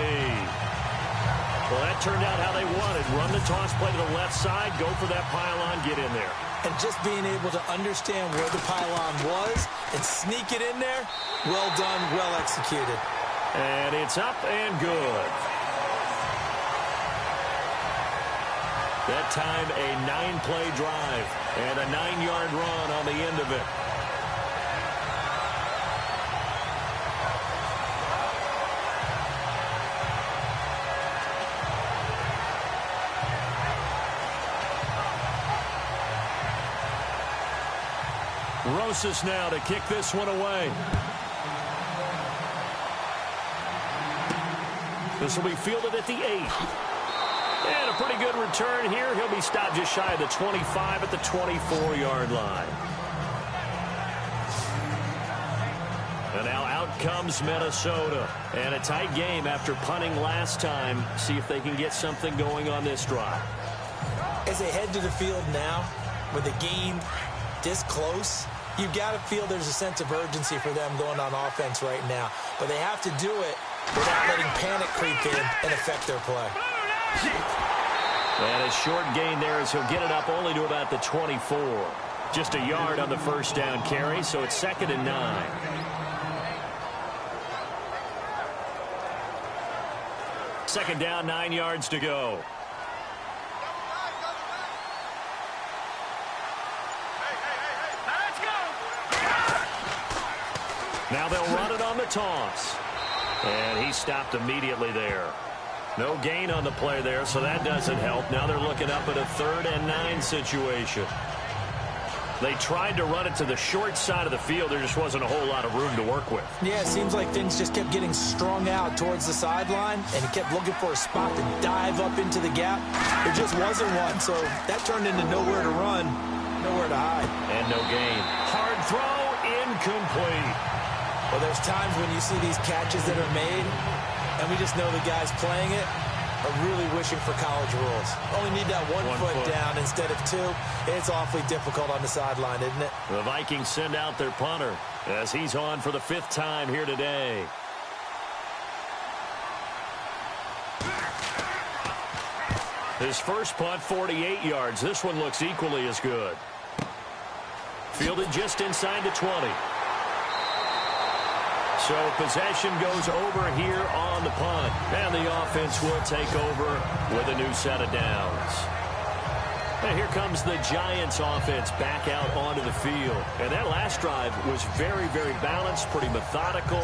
[SPEAKER 1] Well, that turned out how they wanted. Run the toss play to the left side, go for that pylon, get in there.
[SPEAKER 2] And just being able to understand where the pylon was and sneak it in there, well done, well executed.
[SPEAKER 1] And it's up and good. That time a 9-play drive and a 9-yard run on the end of it. Rosas now to kick this one away. This will be fielded at the 8. And a pretty good return here. He'll be stopped just shy of the 25 at the 24-yard line. And now out comes Minnesota. And a tight game after punting last time. See if they can get something going on this drive.
[SPEAKER 2] As they head to the field now, with the game this close, you've got to feel there's a sense of urgency for them going on offense right now. But they have to do it without letting panic creep in and affect their play.
[SPEAKER 4] And a short gain there as he'll get it up only to about the 24. Just a yard on the first down carry, so it's 2nd and 9. Second down, 9 yards to go. Now they'll run it on the toss. And he stopped immediately there. No gain on the play there, so that doesn't help. Now they're looking up at a 3rd and 9 situation. They tried to run it to the short side of the field. There just wasn't a whole lot of room to work with.
[SPEAKER 2] Yeah, it seems like things just kept getting strung out towards the sideline, and he kept looking for a spot to dive up into the gap. There just wasn't one, so that turned into nowhere to run, nowhere to hide.
[SPEAKER 4] And no gain. Hard throw, incomplete.
[SPEAKER 2] Well, there's times when you see these catches that are made, and we just know the guys playing it are really wishing for college rules. Only need that one foot down instead of 2. It's awfully difficult on the sideline, isn't it?
[SPEAKER 4] The Vikings send out their punter as he's on for the 5th time here today. His first punt, 48 yards. This one looks equally as good. Fielded just inside the 20. So possession goes over here on the punt. And the offense will take over with a new set of downs. And here comes the Giants offense back out onto the field. And that last drive was very, very balanced, pretty methodical.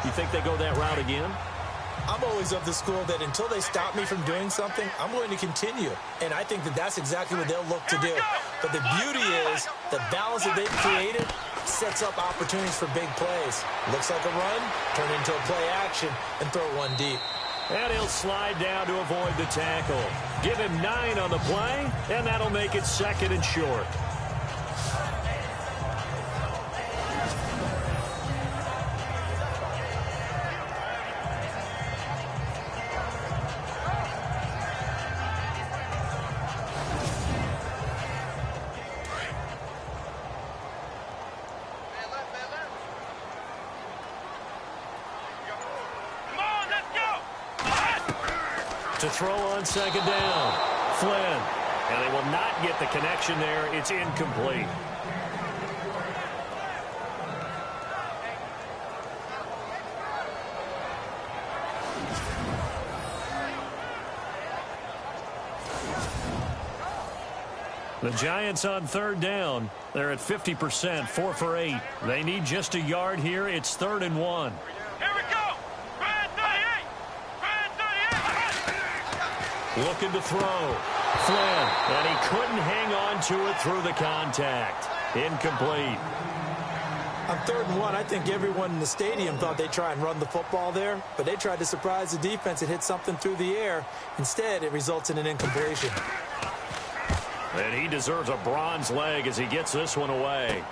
[SPEAKER 4] You think they go that route again?
[SPEAKER 2] I'm always of the school that until they stop me from doing something, I'm going to continue. And I think that that's exactly what they'll look to do. But the beauty is the balance that they've created sets up opportunities for big plays. Looks like a run, turn into a play action, and throw one deep.
[SPEAKER 4] And he'll slide down to avoid the tackle. Give him 9 on the play, and that'll make it 2nd and short. To throw on 2nd down. Flynn. And they will not get the connection there. It's incomplete. The Giants on 3rd down. They're at 50%, 4 for 8. They need just a yard here. It's 3rd and 1. Looking to throw. Flynn. And he couldn't hang on to it through the contact. Incomplete.
[SPEAKER 2] On 3rd and 1, I think everyone in the stadium thought they'd try and run the football there, but they tried to surprise the defense and hit something through the air. Instead, it results in an incompletion.
[SPEAKER 4] And he deserves a bronze leg as he gets this one away.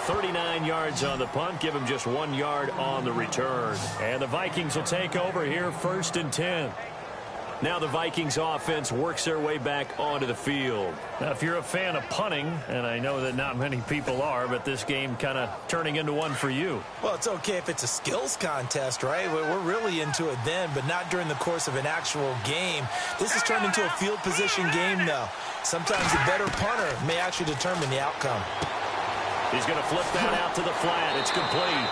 [SPEAKER 4] 39 yards on the punt. Give him just 1 yard on the return. And the Vikings will take over here 1st and 10. Now the Vikings offense works their way back onto the field. Now, if you're a fan of punting, and I know that not many people are, but this game kind of turning into one for you.
[SPEAKER 2] Well, it's okay if it's a skills contest, right? We're really into it then, but not during the course of an actual game. This has turned into a field position game, though. Sometimes the better punter may actually determine the outcome.
[SPEAKER 4] He's going to flip that out to the flat. It's complete.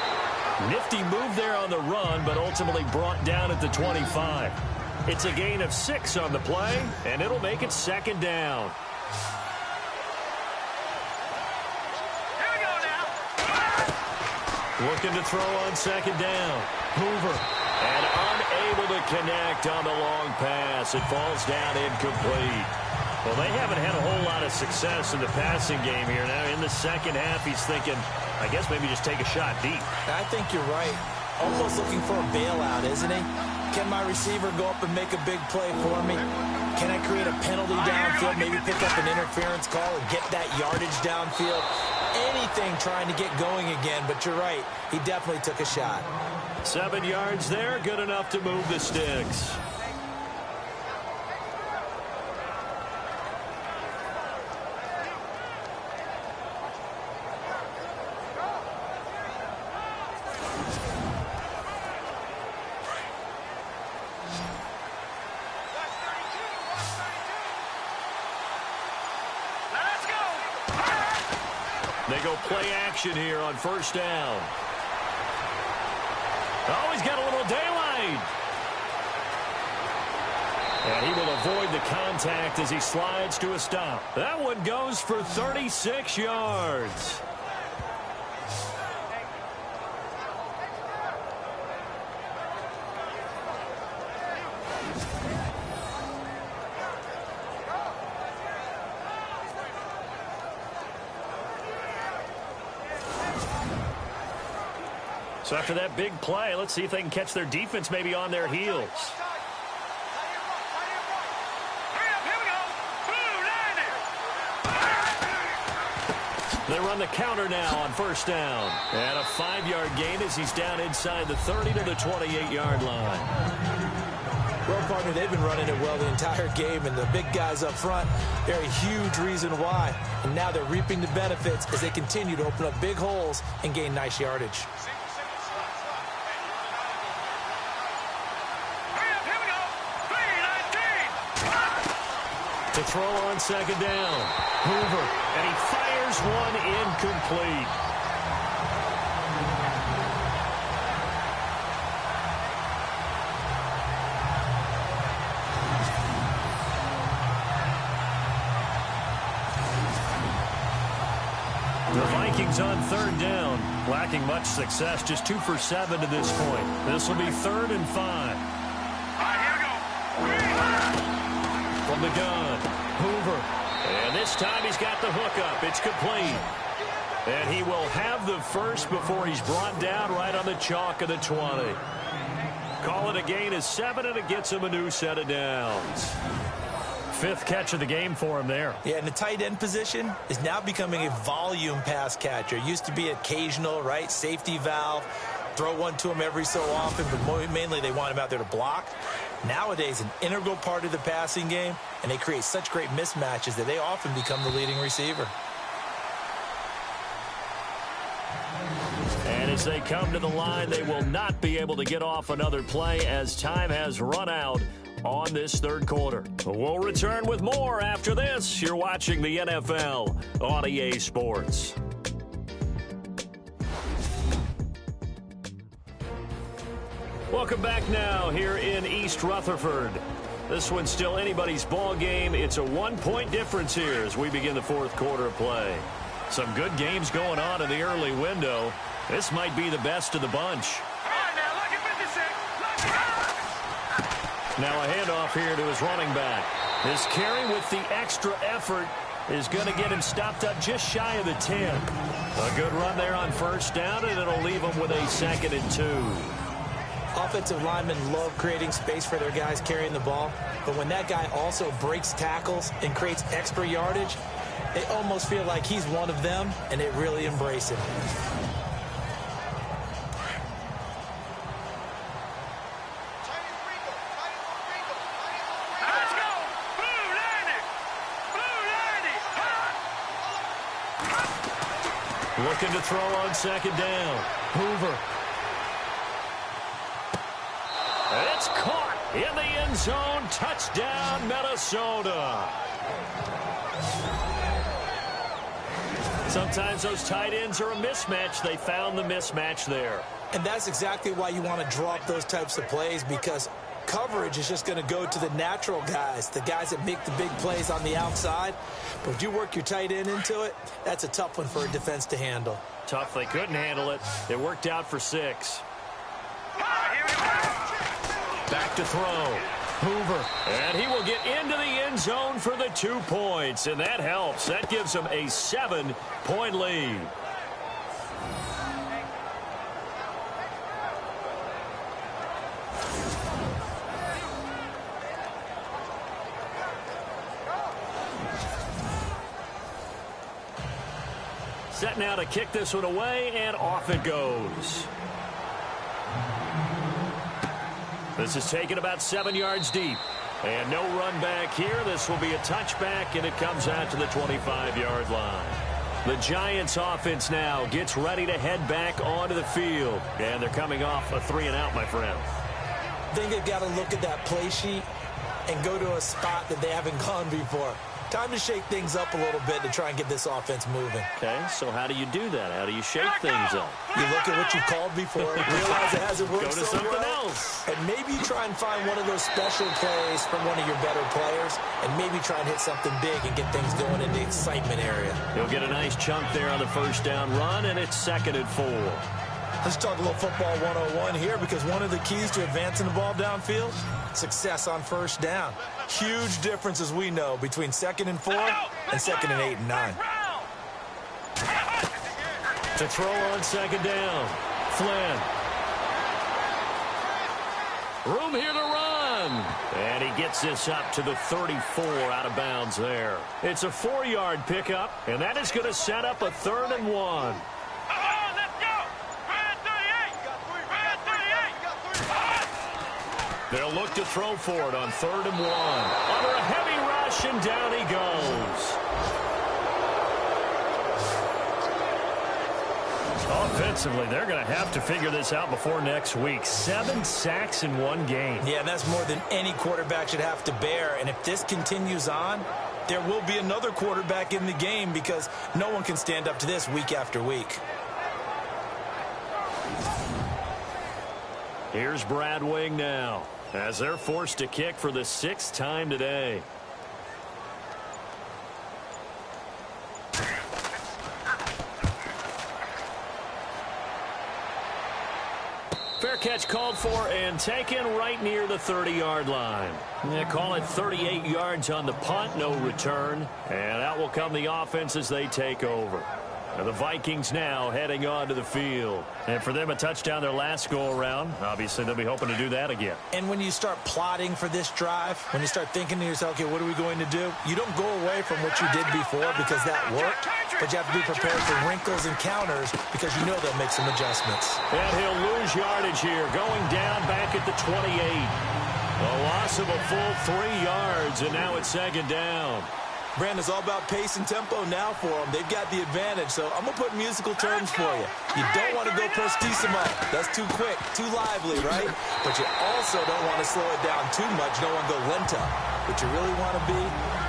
[SPEAKER 4] Nifty move there on the run, but ultimately brought down at the 25. It's a gain of 6 on the play, and it'll make it 2nd down.
[SPEAKER 3] Here we go now.
[SPEAKER 4] Looking to throw on 2nd down. Hoover. And unable to connect on the long pass. It falls down incomplete. Well, they haven't had a whole lot of success in the passing game here. Now, in the second half, he's thinking, I guess maybe just take a shot deep.
[SPEAKER 2] I think you're right. Almost looking for a bailout, isn't he? Can my receiver go up and make a big play for me? Can I create a penalty downfield, maybe pick up an interference call and get that yardage downfield? Anything trying to get going again, but you're right. He definitely took a shot.
[SPEAKER 4] 7 yards there, good enough to move the sticks. They go play action here on first down. Oh, he's got a little daylight. And he will avoid the contact as he slides to a stop. That one goes for 36 yards. So after that big play, let's see if they can catch their defense maybe on their heels. They run the counter now on first down. And a 5-yard gain as he's down inside the 30 to the 28-yard line.
[SPEAKER 2] Well, partner, they've been running it well the entire game, and the big guys up front, they're a huge reason why. And now they're reaping the benefits as they continue to open up big holes and gain nice yardage.
[SPEAKER 4] To throw on second down. Hoover, and he fires one incomplete. The Vikings on third down, lacking much success, just 2 for 7 to this point. This will be 3rd and 5. From the gun, Hoover. And this time he's got the hook up. It's complete. And he will have the first before he's brought down right on the chalk of the 20. Call it a gain of 7, and it gets him a new set of downs. 5th catch of the game for him there.
[SPEAKER 2] Yeah, and the tight end position is now becoming a volume pass catcher. Used to be occasional, right? Safety valve. Throw one to him every so often, but mainly they want him out there to block. Nowadays, an integral part of the passing game, and they create such great mismatches that they often become the leading receiver.
[SPEAKER 4] And as they come to the line, they will not be able to get off another play as time has run out on this third quarter. We'll return with more after this. You're watching the NFL on EA Sports. Welcome back now here in East Rutherford. This one's still anybody's ball game. It's a 1-point difference here as we begin the fourth quarter of play. Some good games going on in the early window. This might be the best of the bunch. Now a handoff here to his running back. His carry with the extra effort is going to get him stopped up just shy of the 10. A good run there on first down, and it'll leave him with a 2nd and 2.
[SPEAKER 2] Offensive linemen love creating space for their guys carrying the ball, but when that guy also breaks tackles and creates extra yardage, they almost feel like he's one of them, and they really embrace him.
[SPEAKER 4] Looking to throw on second down. Hoover. It's caught in the end zone. Touchdown, Minnesota. Sometimes those tight ends are a mismatch. They found the mismatch there.
[SPEAKER 2] And that's exactly why you want to draw up those types of plays, because coverage is just going to go to the natural guys, the guys that make the big plays on the outside. But if you work your tight end into it, that's a tough one for a defense to handle.
[SPEAKER 4] Tough. They couldn't handle it. It worked out for 6. Back to throw. Hoover. And he will get into the end zone for the 2 points. And that helps. That gives him a 7-point lead. Set now to kick this one away, and off it goes. This is taken about 7 yards deep. And no run back here. This will be a touchback, and it comes out to the 25-yard line. The Giants offense now gets ready to head back onto the field. And they're coming off a 3-and-out, my friend.
[SPEAKER 2] I think they've got to look at that play sheet and go to a spot that they haven't gone before. Time to shake things up a little bit to try and get this offense moving.
[SPEAKER 4] Okay, so how do you do that? How do you shake things up?
[SPEAKER 2] You look at what you called before, realize it hasn't worked
[SPEAKER 4] Go to
[SPEAKER 2] so
[SPEAKER 4] something
[SPEAKER 2] well,
[SPEAKER 4] else.
[SPEAKER 2] and maybe you try and find one of those special plays from one of your better players, and maybe try and hit something big and get things going in the excitement area.
[SPEAKER 4] He'll get a nice chunk there on the first down run, and it's 2nd and 4.
[SPEAKER 2] Let's talk a little football 101 here, because one of the keys to advancing the ball downfield, success on first down. Huge difference, as we know, between 2nd and 4 and 2nd and 8 and 9.
[SPEAKER 4] To throw on 2nd down, Flynn. Room here to run. And he gets this up to the 34 out of bounds there. It's a 4-yard pickup, and that is going to set up a 3rd and 1. They'll look to throw for it on 3rd and 1. Under a heavy rush, and down he goes. Offensively, they're going to have to figure this out before next week. 7 sacks in one game.
[SPEAKER 2] Yeah, and that's more than any quarterback should have to bear. And if this continues on, there will be another quarterback in the game, because no one can stand up to this week after week.
[SPEAKER 4] Here's Brad Wing now, as they're forced to kick for the 6th time today. Fair catch called for and taken right near the 30-yard line. They call it 38 yards on the punt, no return. And out will come the offense as they take over. And the Vikings now heading onto the field. And for them, a touchdown their last go-around. Obviously, they'll be hoping to do that again.
[SPEAKER 2] And when you start plotting for this drive, when you start thinking to yourself, okay, what are we going to do? You don't go away from what you did before, because that worked. But you have to be prepared for wrinkles and counters, because you know they'll make some adjustments.
[SPEAKER 4] And he'll lose yardage here, going down back at the 28. A loss of a full 3 yards, and now it's 2nd down.
[SPEAKER 2] Brandon, it's all about pace and tempo now for them. They've got the advantage, so I'm going to put musical terms for you. You don't want to go prestissimo. That's too quick, too lively, right? But you also don't want to slow it down too much. You don't want to go lento. What you really want to be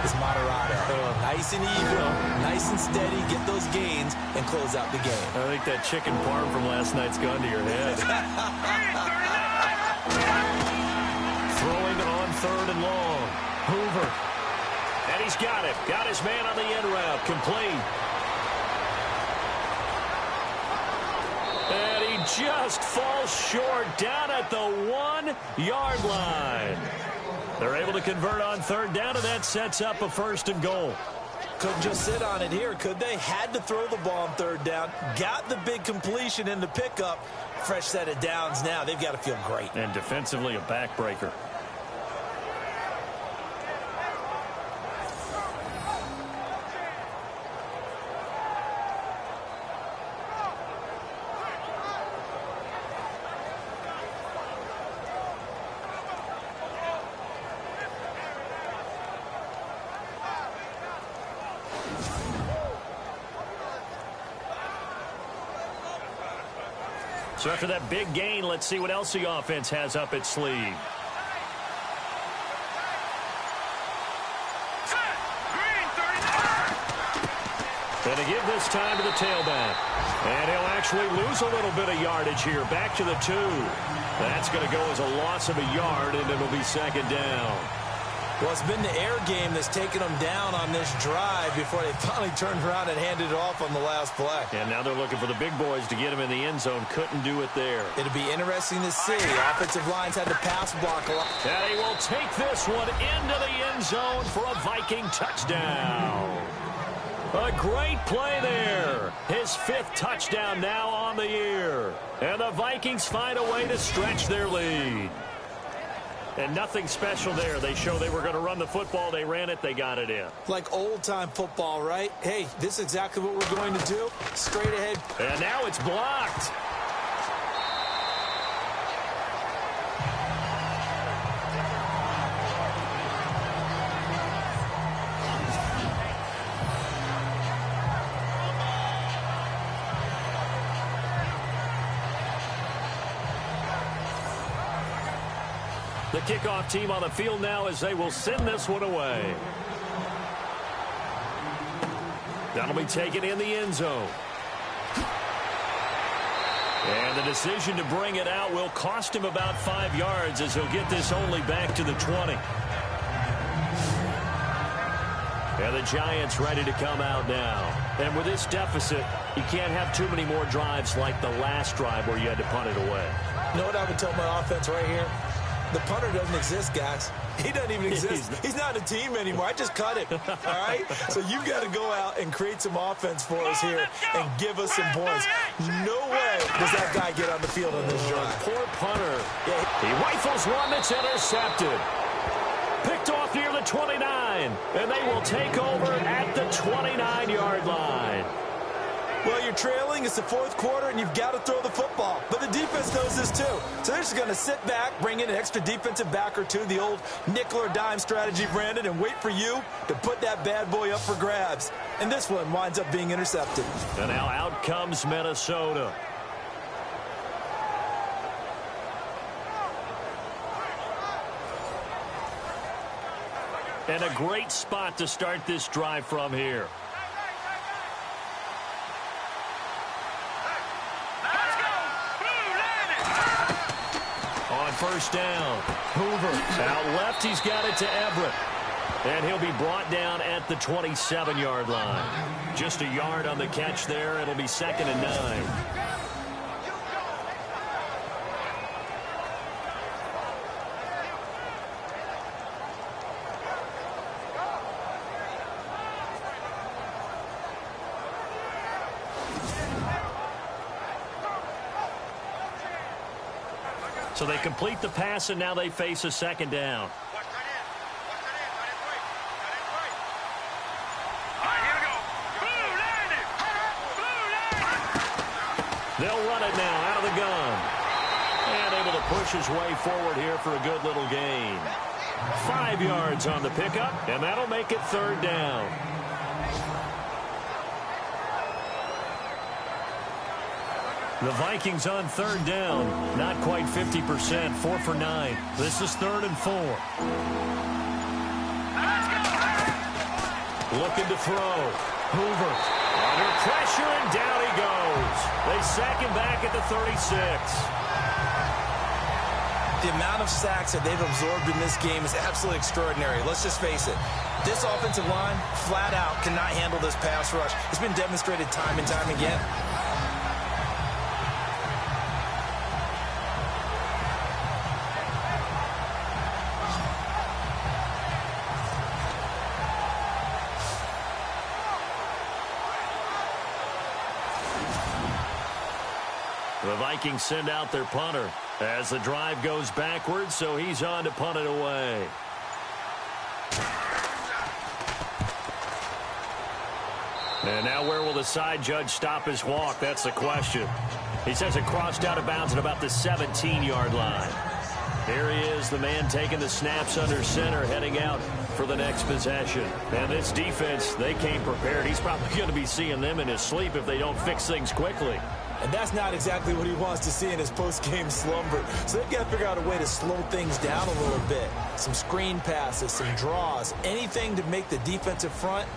[SPEAKER 2] is moderato. Nice and even, nice and steady, get those gains, and close out the game.
[SPEAKER 4] I think that chicken parm from last night's gone to your head. Throwing on 3rd and long. Hoover. And he's got it. Got his man on the end route. Complete. And he just falls short down at the 1-yard line. They're able to convert on 3rd down, and that sets up a 1st and goal.
[SPEAKER 2] Couldn't just sit on it here, could they? Had to throw the ball on 3rd down. Got the big completion in the pickup. Fresh set of downs now. They've got to feel great.
[SPEAKER 4] And defensively, a backbreaker. So after that big gain, let's see what else the offense has up its sleeve. And to give this time to the tailback. And he'll actually lose a little bit of yardage here. Back to the 2. That's going to go as a loss of a yard, and it'll be 2nd down.
[SPEAKER 2] Well, it's been the air game that's taken them down on this drive before they finally turned around and handed it off on the last play.
[SPEAKER 4] And now they're looking for the big boys to get him in the end zone. Couldn't do it there.
[SPEAKER 2] It'll be interesting to see. Offensive lines had to pass block a lot.
[SPEAKER 4] And he will take this one into the end zone for a Viking touchdown. A great play there. His 5th touchdown now on the year. And the Vikings find a way to stretch their lead. And nothing special there. They show they were going to run the football. They ran it. They got it in.
[SPEAKER 2] Like old-time football, right? Hey, this is exactly what we're going to do. Straight ahead.
[SPEAKER 4] And now it's blocked. The kickoff team on the field now as they will send this one away. That'll be taken in the end zone. And the decision to bring it out will cost him about 5 yards as he'll get this only back to the 20. And the Giants ready to come out now. And with this deficit, you can't have too many more drives like the last drive where you had to punt it away.
[SPEAKER 2] You know what I would tell my offense right here? The punter doesn't exist, guys. He doesn't even exist. He's not a team anymore. I just cut it, all right? So you've got to go out and create some offense for us here and give us some points. No way does that guy get on the field on this drive.
[SPEAKER 4] Poor punter. Yeah, he rifles one that's intercepted. Picked off near the 29, and they will take over at the 29-yard line.
[SPEAKER 2] Well, you're trailing. It's the fourth quarter, and you've got to throw the football. But the defense knows this, too. So they're just going to sit back, bring in an extra defensive back or two, the old nickel or dime strategy, Brandon, and wait for you to put that bad boy up for grabs. And this one winds up being intercepted.
[SPEAKER 4] And now out comes Minnesota. And a great spot to start this drive from here. On first down, Hoover out left. He's got it to Everett. And he'll be brought down at the 27-yard line. Just a yard on the catch there. It'll be 2nd and 9. So they complete the pass, and now they face a 2nd down. They'll run it now out of the gun. And able to push his way forward here for a good little gain. 5 yards on the pickup, and that'll make it 3rd down. The Vikings on 3rd down, not quite 50%, 4 for 9. This is 3rd and 4. Looking to throw. Hoover under pressure, and down he goes. They sack him back at the 36.
[SPEAKER 2] The amount of sacks that they've absorbed in this game is absolutely extraordinary. Let's just face it. This offensive line, flat out, cannot handle this pass rush. It's been demonstrated time and time again.
[SPEAKER 4] The Vikings send out their punter as the drive goes backwards, so he's on to punt it away. And now where will the side judge stop his walk? That's the question. He says it crossed out of bounds at about the 17-yard line. Here he is, the man taking the snaps under center, heading out for the next possession. And this defense, they came prepared. He's probably going to be seeing them in his sleep if they don't fix things quickly.
[SPEAKER 2] And that's not exactly what he wants to see in his post-game slumber. So they've got to figure out a way to slow things down a little bit. Some screen passes, some draws, anything to make the defensive front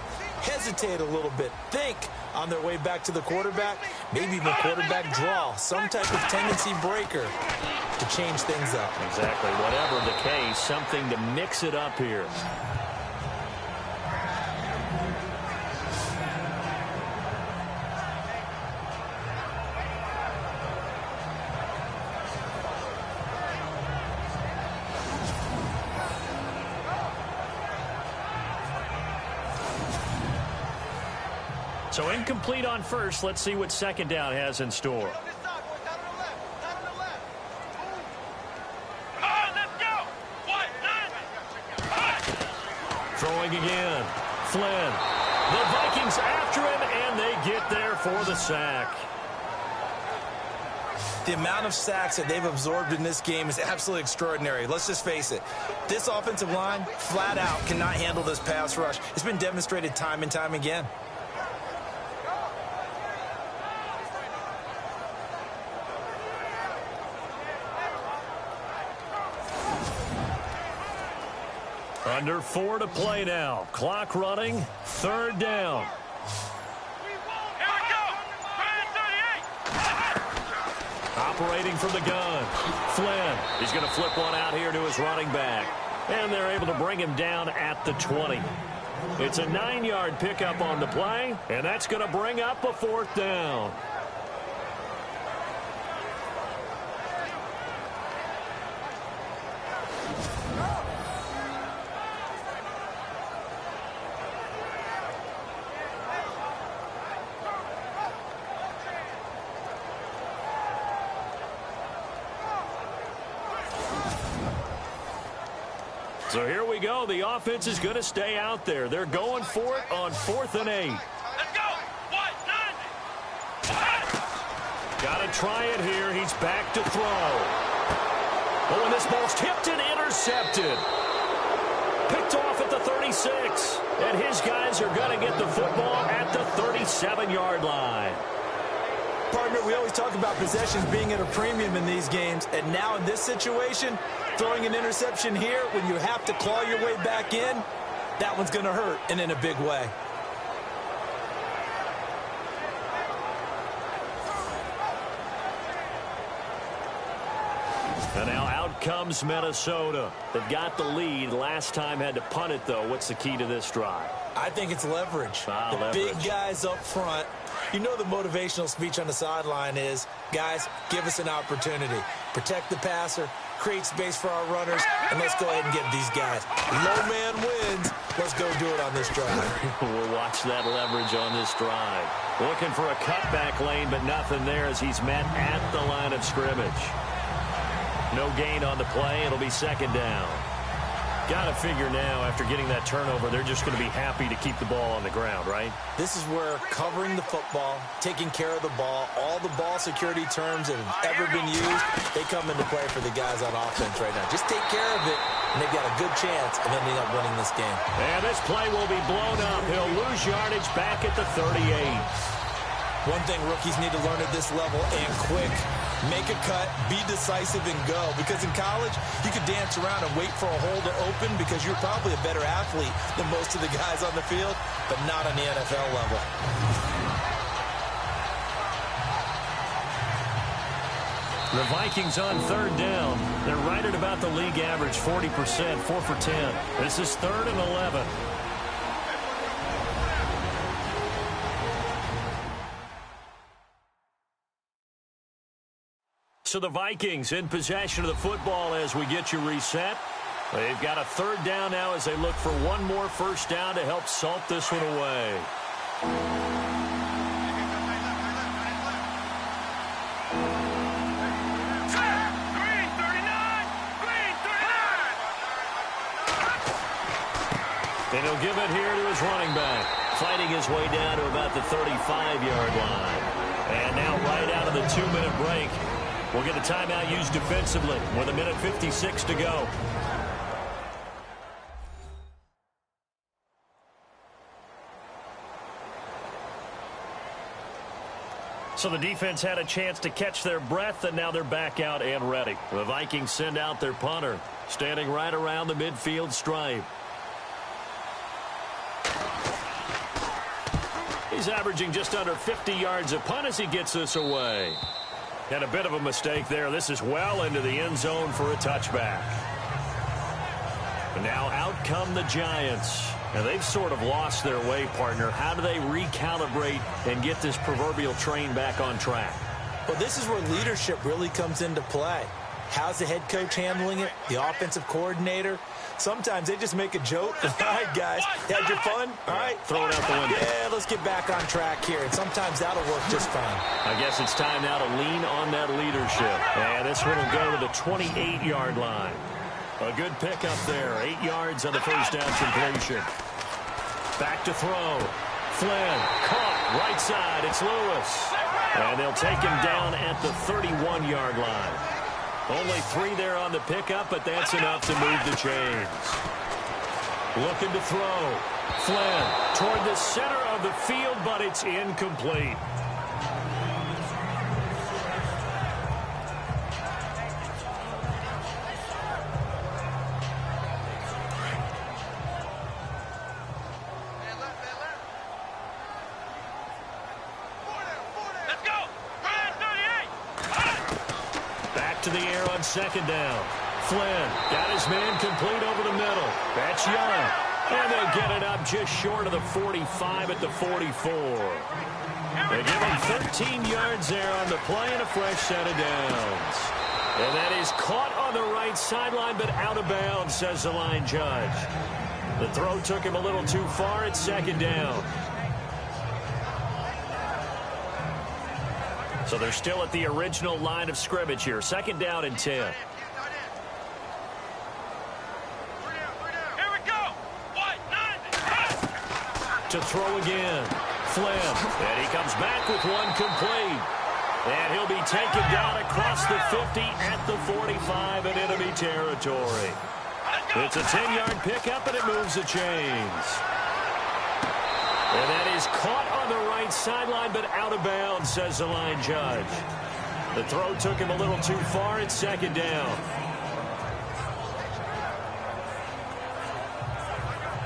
[SPEAKER 2] hesitate a little bit. Think on their way back to the quarterback, maybe even a quarterback draw, some type of tendency breaker to change things up.
[SPEAKER 4] Exactly. Whatever the case, something to mix it up here. So incomplete on first. Let's see what 2nd down has in store. Throwing again. Flynn. The Vikings after him, and they get there for the sack.
[SPEAKER 2] The amount of sacks that they've absorbed in this game is absolutely extraordinary. Let's just face it. This offensive line, flat out, cannot handle this pass rush. It's been demonstrated time and time again.
[SPEAKER 4] Under 4 to play now. Clock running. 3rd down. separating from the gun. Flynn, he's going to flip one out here to his running back. And they're able to bring him down at the 20. It's a 9-yard pickup on the play, and that's going to bring up a 4th down. So here we go. The offense is going to stay out there. They're going for it on 4th and 8.
[SPEAKER 3] Let's go. 190.
[SPEAKER 4] Got to try it here. He's back to throw. Oh, and this ball's tipped and intercepted. Picked off at the 36. And his guys are going to get the football at the 37-yard line.
[SPEAKER 2] Partner, we always talk about possessions being at a premium in these games, and now in this situation, throwing an interception here when you have to claw your way back in, that one's going to hurt, and in a big way.
[SPEAKER 4] And now out comes Minnesota. They've got the lead. Last time had to punt it, though. What's the key to this drive?
[SPEAKER 2] I think it's leverage. The big guys up front. You know the motivational speech on the sideline is, guys, give us an opportunity. Protect the passer, create space for our runners, and let's go ahead and get these guys. Low man wins. Let's go do it on this drive.
[SPEAKER 4] We'll watch that leverage on this drive. Looking for a cutback lane, but nothing there as he's met at the line of scrimmage. No gain on the play. It'll be 2nd down. Got to figure now, after getting that turnover, they're just going to be happy to keep the ball on the ground, right?
[SPEAKER 2] This is where covering the football, taking care of the ball, all the ball security terms that have ever been used, they come into play for the guys on offense right now. Just take care of it, and they've got a good chance of ending up winning this game.
[SPEAKER 4] And this play will be blown up. He'll lose yardage back at the 38.
[SPEAKER 2] One thing rookies need to learn at this level, and quick, make a cut, be decisive, and go. Because in college, you could dance around and wait for a hole to open because you're probably a better athlete than most of the guys on the field, but not on the NFL level.
[SPEAKER 4] The Vikings on 3rd down. They're right at about the league average, 40%, 4 for 10. This is 3rd and 11. So the Vikings in possession of the football as we get you reset. They've got a 3rd down now as they look for one more 1st down to help salt this one away. And he'll give it here to his running back, fighting his way down to about the 35-yard line. And now right out of the 2-minute break, we'll get a timeout used defensively with 1:56 to go. So the defense had a chance to catch their breath, and now they're back out and ready. The Vikings send out their punter, standing right around the midfield stripe. He's averaging just under 50 yards a punt as he gets this away. And a bit of a mistake there. This is well into the end zone for a touchback. And now out come the Giants. And they've sort of lost their way, partner. How do they recalibrate and get this proverbial train back on track?
[SPEAKER 2] Well, this is where leadership really comes into play. How's the head coach handling it? The offensive coordinator? Sometimes they just make a joke. All right, guys, had your fun? All right.
[SPEAKER 4] Throw it out the window.
[SPEAKER 2] Yeah, let's get back on track here. And sometimes that'll work just fine.
[SPEAKER 4] I guess it's time now to lean on that leadership. And this one will go to the 28-yard line. A good pickup there. 8 yards on the first down completion. Back to throw. Flynn caught right side. It's Lewis. And they'll take him down at the 31-yard line. Only 3 there on the pickup, but that's enough to move the chains. Looking to throw. Flynn toward the center of the field, but it's incomplete. to the air on second down. Flynn got his man complete over the middle. That's Young. And they'll get it up just short of the 45 at the 44. They give him 13 yards there on the play and a fresh set of downs. And that is caught on the right sideline, but out of bounds, says the line judge. The throw took him a little too far at second down. So they're still at the original line of scrimmage here. Second down and 10.
[SPEAKER 3] Here we go.
[SPEAKER 4] To throw again. Flynn. And he comes back with one complete. And he'll be taken down across the 50 at the 45 in enemy territory. It's a 10-yard pickup, and it moves the chains. And that is caught on the right sideline, but out of bounds, says the line judge. The throw took him a little too far at second down.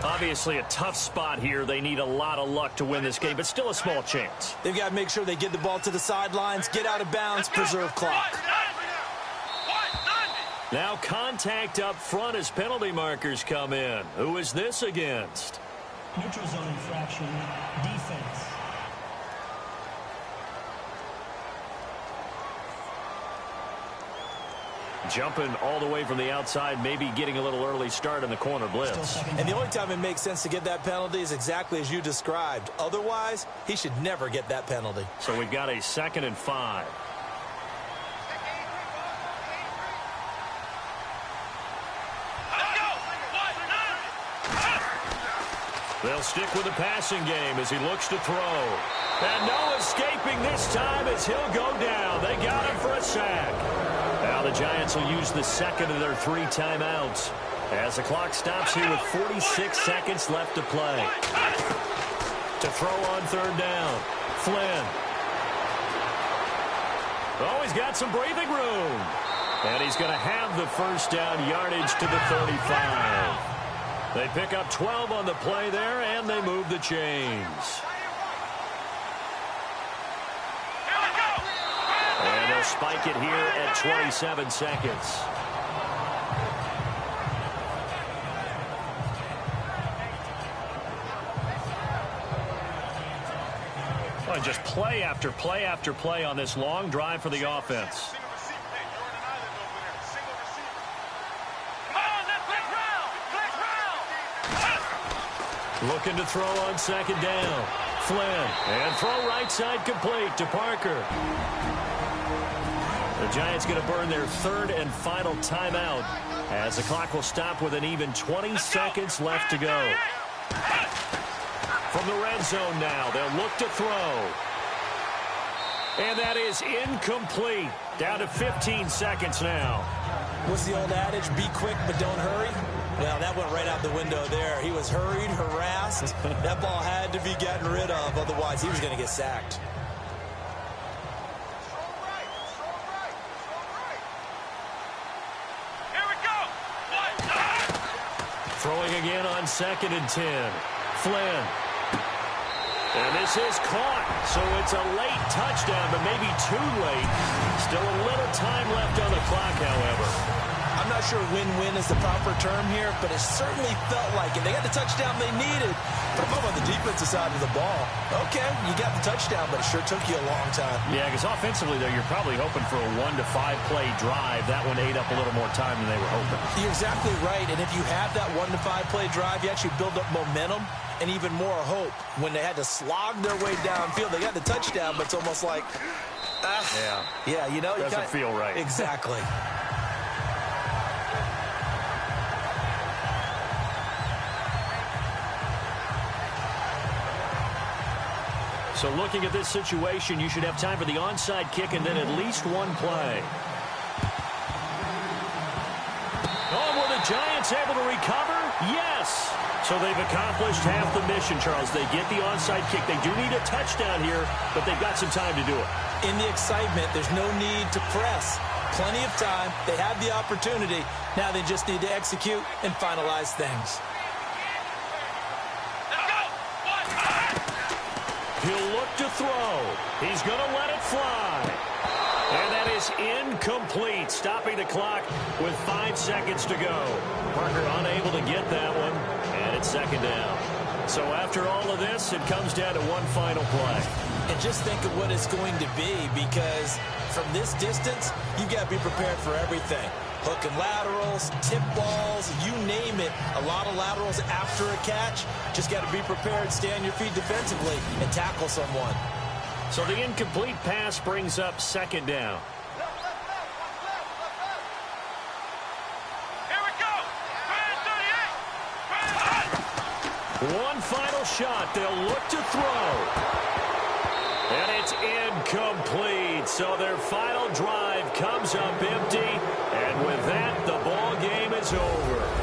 [SPEAKER 4] Obviously a tough spot here. They need a lot of luck to win this game, but still a small chance.
[SPEAKER 2] They've got to make sure they get the ball to the sidelines, get out of bounds, preserve clock.
[SPEAKER 4] Now contact up front as penalty markers come in. Who is this against?
[SPEAKER 5] Neutral zone infraction, defense.
[SPEAKER 4] Jumping all the way from the outside, maybe getting a little early start in the corner blitz.
[SPEAKER 2] And the only time it makes sense to get that penalty is exactly as you described. Otherwise, he should never get that penalty.
[SPEAKER 4] So we've got a 2nd and 5. They'll stick with the passing game as he looks to throw. And no escaping this time as he'll go down. They got him for a sack. Now the Giants will use the second of their 3 timeouts as the clock stops here with 46 seconds left to play. To throw on 3rd down. Flynn. Oh, he's got some breathing room. And he's going to have the first down yardage to the 35. They pick up 12 on the play there, and they move the chains. And they'll spike it here at 27 seconds. Well, just play after play after play on this long drive for the offense. Looking to throw on 2nd down. Flynn. And throw right side complete to Parker. The Giants going to burn their 3rd and final timeout as the clock will stop with an even 20 seconds left to go. From the red zone now, they'll look to throw. And that is incomplete. Down to 15 seconds now.
[SPEAKER 2] What's the old adage? Be quick, but don't hurry. Well, that went right out the window there. He was hurried, harassed. That ball had to be gotten rid of. Otherwise, he was going to get sacked.
[SPEAKER 3] Here we go.
[SPEAKER 4] Throwing again on 2nd and 10. Flynn. And this is caught. So it's a late touchdown, but maybe too late. Still a little time left on the clock, however.
[SPEAKER 2] I'm not sure win-win is the proper term here, but it certainly felt like it. They got the touchdown they needed. But I'm on the defensive side of the ball. Okay, you got the touchdown, but it sure took you a long time.
[SPEAKER 4] Yeah, because offensively, though, you're probably hoping for a 1 to 5 play drive. That one ate up a little more time than they were hoping.
[SPEAKER 2] You're exactly right. And if you have that 1 to 5 play drive, you actually build up momentum and even more hope. When they had to slog their way downfield, they got the touchdown, but it's almost like, yeah, you know,
[SPEAKER 4] doesn't feel right.
[SPEAKER 2] Exactly.
[SPEAKER 4] So looking at this situation, you should have time for the onside kick and then at least one play. Oh, were the Giants able to recover? Yes. So they've accomplished half the mission, Charles. They get the onside kick. They do need a touchdown here, but they've got some time to do it.
[SPEAKER 2] In the excitement, there's no need to press. Plenty of time. They have the opportunity. Now they just need to execute and finalize things.
[SPEAKER 4] He'll look to throw. He's going to let it fly.
[SPEAKER 1] And that is incomplete, stopping the clock with 5 seconds to go. Parker unable to get that one, and it's second down. So after all of this, it comes down to one final play.
[SPEAKER 2] And just think of what it's going to be, because from this distance, you got to be prepared for everything. Hook and laterals, tip balls, you name it. A lot of laterals after a catch. Just got to be prepared, stay on your feet defensively, and tackle someone.
[SPEAKER 1] So the incomplete pass brings up second down.
[SPEAKER 3] Here we go.
[SPEAKER 1] One final shot. They'll look to throw. And it's incomplete. So their final drive comes up empty. And with that, the ball game is over.